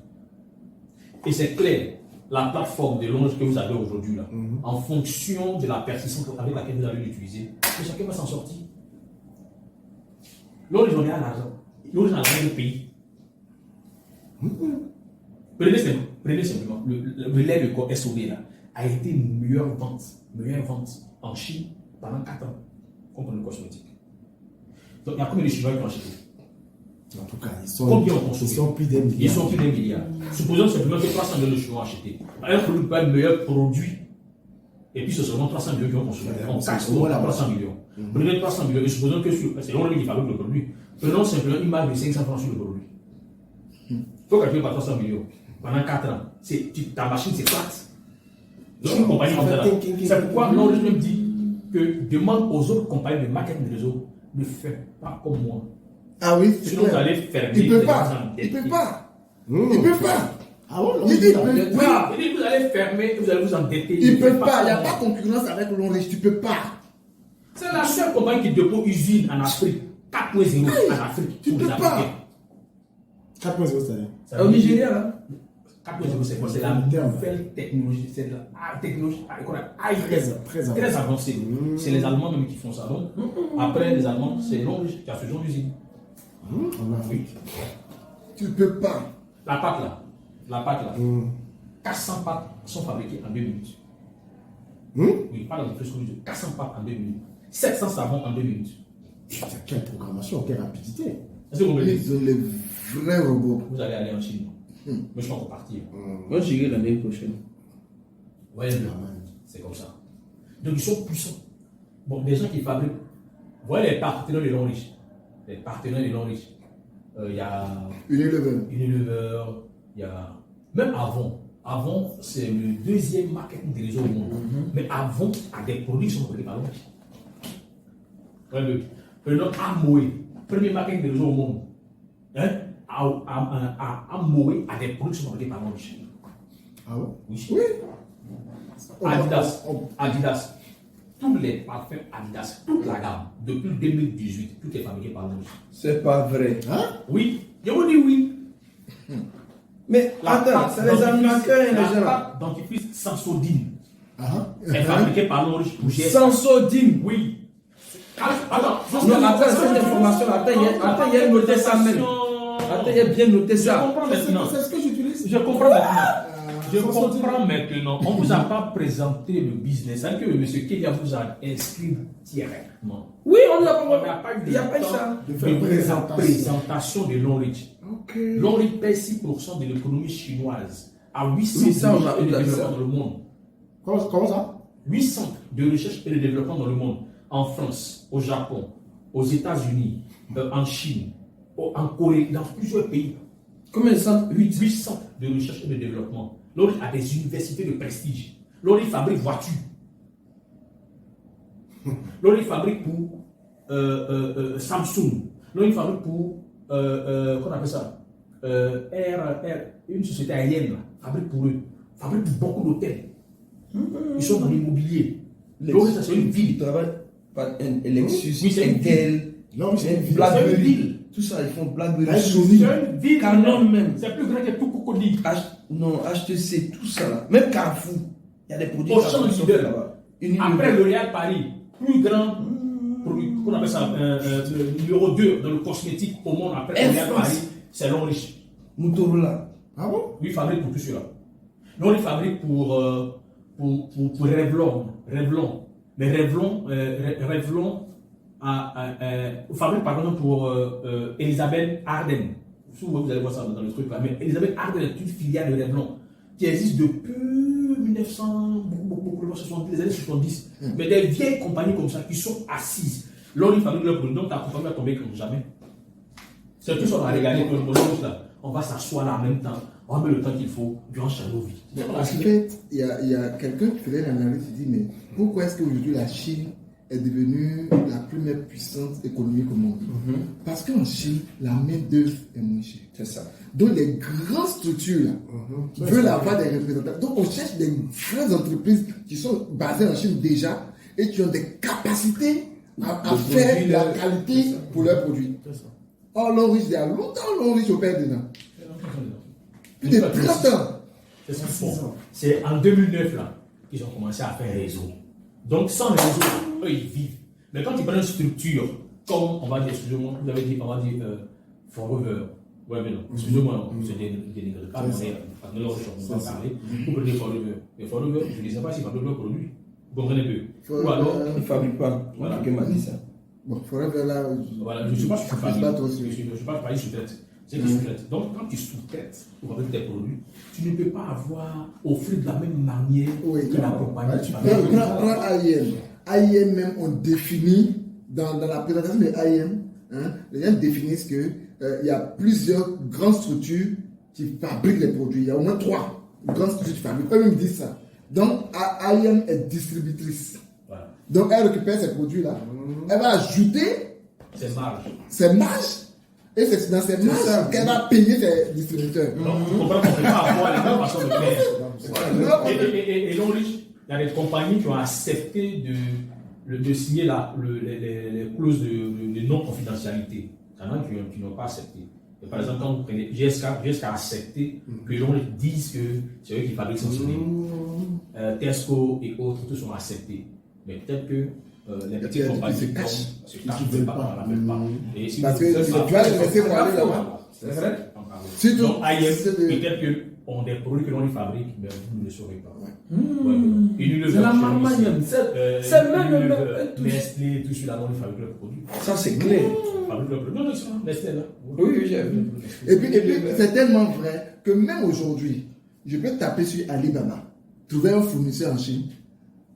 Et c'est clair, la plateforme de l'Orange que vous avez aujourd'hui, là, en fonction de la persistance avec laquelle vous allez l'utiliser, chacun va s'en sortir. L'Orange, on est à l'argent. L'Orange, on a l'argent de pays. Prenez simplement le lait de corps SOD là, a été meilleure vente en Chine pendant 4 ans contre le cosmétique. Donc, il y a combien de Chinois qui ont acheté? En tout cas, Combien on consomme? Ils sont plus d'un milliard. Ils sont plus d'un milliard. Supposons simplement que 300 millions de Chinois ont acheté. Un produit pas le meilleur produit. Et puis, c'est seulement 300 millions qui ont consommé. On casse au moins 300 millions. Prenez 300 millions et supposons que c'est l'on qui fabrique le produit. Prenons simplement une marge de 500 francs sur le produit. Il faut calculer par 300 millions. Pendant 4 ans, ta machine c'est plate. Donc, une compagnie comme ça. C'est pourquoi l'on même dit que demande aux autres compagnies de marketing de réseau ne faites pas comme moi. Ah oui, c'est Sinon, vous clair. allez fermer. Il peut pas. Il peut pas. Il peut pas. Ah ouais, Il dit, il peut Oui, pas. vous allez fermer, vous allez vous endetter. Il peut pas. Il n'y a comme pas moi. concurrence avec Long Riche. Tu peux pas. C'est la seule compagnie qui dépose usine en Afrique. 4.0 en Afrique. Tu pour peux les pas. Africains. 4.0, c'est-à-dire. Ça veut Au dire- Nigeria, là. 4.0, c'est quoi? C'est la nouvelle technologie. C'est la technologie très avancée. C'est les Allemands même qui font ça. Donc, après les Allemands, c'est Long Riche qui a ce genre d'usine. En Afrique. Tu peux pas. La pâte là, 400 pâtes sont fabriquées en 2 minutes. Oui, pas dans le fresco, 400 pâtes en 2 minutes. 700 savons en 2 minutes. Quelle programmation, quelle rapidité. Est-ce que vous me dites? Ils ont les vrais robots. Vous allez aller en Chine. Moi, je suis encore parti. Moi, j'irai l'année prochaine. Ouais, c'est comme ça. Donc, ils sont puissants. Bon, des gens qui fabriquent. Vous voyez les partenaires de Long Riche. Les partenaires de Long Riche. Il y a Unilever. Unilever, il y a. Même avant. Avant, c'est le deuxième marketing des réseaux au monde. Mais avant, à des produits qui sont fabriqués par Long Riche. Prenons Amway, premier marketing des réseaux au monde. Hein? Amway a des produits qui sont fabriqués par Long Riche. Ah ouais? Oui. Adidas. Tous les parfums Adidas, toute la gamme, depuis 2018, tout est fabriqué par Long Riche. C'est pas vrai. Oui, je vous dis oui. Mais attends, c'est les Américains et les gens là. La dentifrice Sensodyne Ah, est fabriquée par Long Riche pour GS. Sensodyne. Oui. Attends, Non, attends, cette information, attends, il y a noté ça même. Attends, il y a bien noté Je ça. comprends maintenant. C'est ce que j'utilise. Je comprends maintenant. Je comprends maintenant. On ne vous a pas présenté le business. C'est que M. Kélia vous a inscrit directement. Oui, on n'a On n'a pas eu Il n'y a le pas eu temps ça. de faire la présentation de Long Riche. Ok. Long Riche paie 6% de l'économie chinoise à 800 Oui, ça, on a de eu développement ça. dans le monde. Comment ça? 8 centres de recherche et de développement dans le monde. En France, au Japon, aux États-Unis, en Chine, en Corée, dans plusieurs pays. Combien de centres? 8 centres de recherche et de développement. L'on a des universités de prestige. L'on fabrique voitures. L'on fabrique pour Samsung. L'on fabrique pour, qu'on appelle ça, une société aérienne, là, fabrique pour eux. Fabrique pour beaucoup d'hôtels. Ils sont dans l'immobilier. L'on ça c'est une ville. Ils travaillent par un Lexus, Oui, c'est une Intel, Non, mais c'est une ville. C'est une Blackberry. ville. Tout ça, ils font Blackberry. Là, Sony. C'est une ville. Canon même. C'est plus grand que tout Cocody. Non, HTC, tout ça là. Même Carrefour. Il y a des produits Au Carrefour champ qui sont leader. faits là-bas. Après L'Oréal Paris, plus grand, qu'on appelle ça, numéro 2 dans le cosmétique au monde, après Air L'Oréal France. Paris, c'est Long Riche. Motorola. Ah bon? Lui, il fabrique pour tout cela. Long Riche fabrique pour Revlon. Mais Revlon fabrique par exemple pour Elisabeth Arden. Souvent, vous allez voir ça dans le truc là. Mais Elisabeth Arden est une filiale de Revlon qui existe depuis 1970, les années 70. Mais des vieilles compagnies comme ça qui sont assises. Long Riche fabrique leur produit. Donc, ta compagnie va tomber comme jamais. C'est tout ça, on va regarder pour le bonus là. On va s'asseoir là en même temps. On met le temps qu'il faut, durant chaque vie. En fait, il y a quelqu'un qui faisait l'analyse, il dit, mais pourquoi est-ce qu'aujourd'hui la Chine est devenue la première puissance économique au monde? Parce qu'en Chine, la main-d'œuvre est moins chère. C'est ça. Donc les grandes structures là, veulent avoir des représentants. Donc on cherche des grandes entreprises qui sont basées en Chine déjà et qui ont des capacités à faire la qualité pour leurs produits. Or, Long Riche, il y a longtemps, Long Riche opère dedans. Plus de 30 ans. C'est ce qu'ils font. C'est en 2009 là qu'ils ont commencé à faire réseau. Donc sans réseau, eux ils vivent. Mais quand ils prennent une structure, comme on va dire, excusez-moi, vous avez dit, on va dire Forever. Ouais, mais non, excusez-moi, c'est des pas on est on va parler. Vous prenez Forever. Mais Forever, je ne sais pas si Forever produit. Vous comprenez un peu. Ou alors, Ils ne fabriquent pas. Voilà. Quelqu'un m'a dit ça. Bon, il faudrait faire là. Voilà, je ne suis pas sous-traité. Je sais pas toi aussi. Je ne suis pas parler sous-traite. C'est que sous-traite. Donc, quand tu sous-traites pour fabriquer tes produits, tu ne peux pas avoir offert de la même manière Oui, que la compagnie. qui fabrique. Prends AIM. AIM même, on définit, dans la présentation de AIM, hein, les gens définissent qu'il y a plusieurs grandes structures qui fabriquent les produits. Il y a au moins 3 grandes structures qui fabriquent. Eux-mêmes disent ça. Donc, AIM est distributrice. Voilà. Donc, elle récupère ces produits-là. Elle va ajouter C'est marge. ses marges. Et c'est dans ces marges qu'elle va payer ses distributeurs. Donc, tu comprends qu'on ne peut pas avoir les mêmes façons de faire. Et donc, il y a des compagnies qui ont accepté de signer les clauses de non-confidentialité. Il y en a qui n'ont pas accepté. Et par exemple, quand vous prenez GSK a accepté que l'on dise que c'est eux qui fabriquent son souvenir. Tesco et autres, tous sont acceptés. Mais peut-être que les petites compagnies se cachent. ne veulent pas. Et si Parce vous- que ça, tu ça- vas les ça- laisser ça- pour aller ça- là-bas. C'est vrai. Si tu- Donc, IM, c'est de- peut-être que on des produits que l'on y fabrique, mais vous ne le saurez pas. C'est la marmagne. C'est même tout. Nestlé, tout celui-là, on y fabrique leurs produits. Ça, c'est clair. Fabrique leurs produits. Non, c'est ça, Nestlé là. Oui, j'ai vu. Et puis, c'est tellement vrai que même aujourd'hui, je peux taper sur Alibaba, trouver un fournisseur en Chine,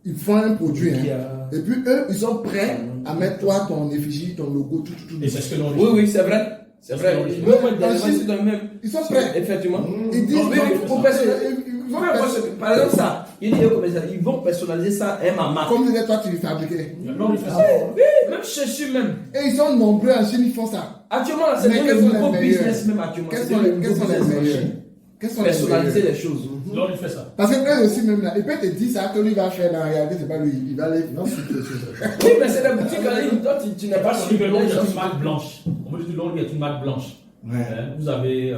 ils font un produit, hein. Et puis eux, ils sont prêts à mettre toi, ton effigie, ton logo, tout. Et c'est ce que l'on Oui, c'est vrai. C'est vrai. Oui, Ils vont mettre des éléments dans le même. Ils sont prêts. Effectivement. Ils disent, Non, Oui, oui, faut personnaliser. ils vont Ouais, moi, par exemple, ça, il dit comme ça, ils vont personnaliser ça et ma marque. comme disait toi, tu les fabriquais. Non, il fait ça. Oui, même chez Su même. Et ils sont nombreux en Chine, ils font ça. Actuellement, c'est Mais devenu quels le sont gros les meilleurs? business même actuellement. Quels C'est sont devenu les le gros business en meilleurs? Chine. Quels sont les Personnaliser meilleurs? les choses. Non, il fait ça. Parce que eux aussi, même là, il peut te dire ça, que lui va faire, mais en réalité, c'est pas lui. Il va aller. Non, c'est quelque chose. Oui, mais c'est la boutique en ligne. Toi, tu n'as pas Parce que su l'on les est gens. une marque blanche. On me dit que l'on est une marque blanche. Ouais. Vous avez.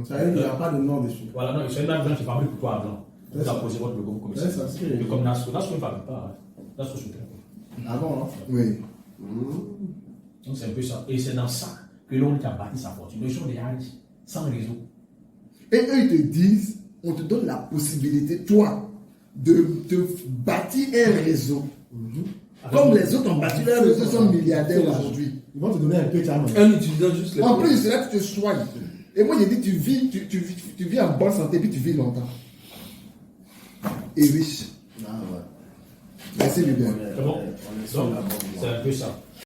Ça veut dire qu'il n'y a pas de nom dessus. Voilà, non, c'est une marque blanche qui fabrique pour toi à blanc. Vous C'est ça. apposez votre logo comme ça. C'est ça, c'est- Mais comme Nasco ne fabrique pas. Nasco sous-traite. Ah bon, hein? Oui. Donc c'est un peu ça. Et c'est dans ça que l'on a bâti sa fortune. Les gens déjà riches, sans réseau. Et eux, ils te disent, on te donne la possibilité, toi, de bâtir un réseau. Comme les autres ont bâti leur réseau, sont milliardaires aujourd'hui. Ils vont te donner un peu de charme. En utilisant juste les En produits. plus, c'est là que tu te soignes. Et moi, j'ai dit, tu vis en bonne santé, puis tu vis longtemps. Et riche. Ah ouais. Merci, Lubin. C'est bon? On est sur Donc, la bonne voie. c'est un peu ça.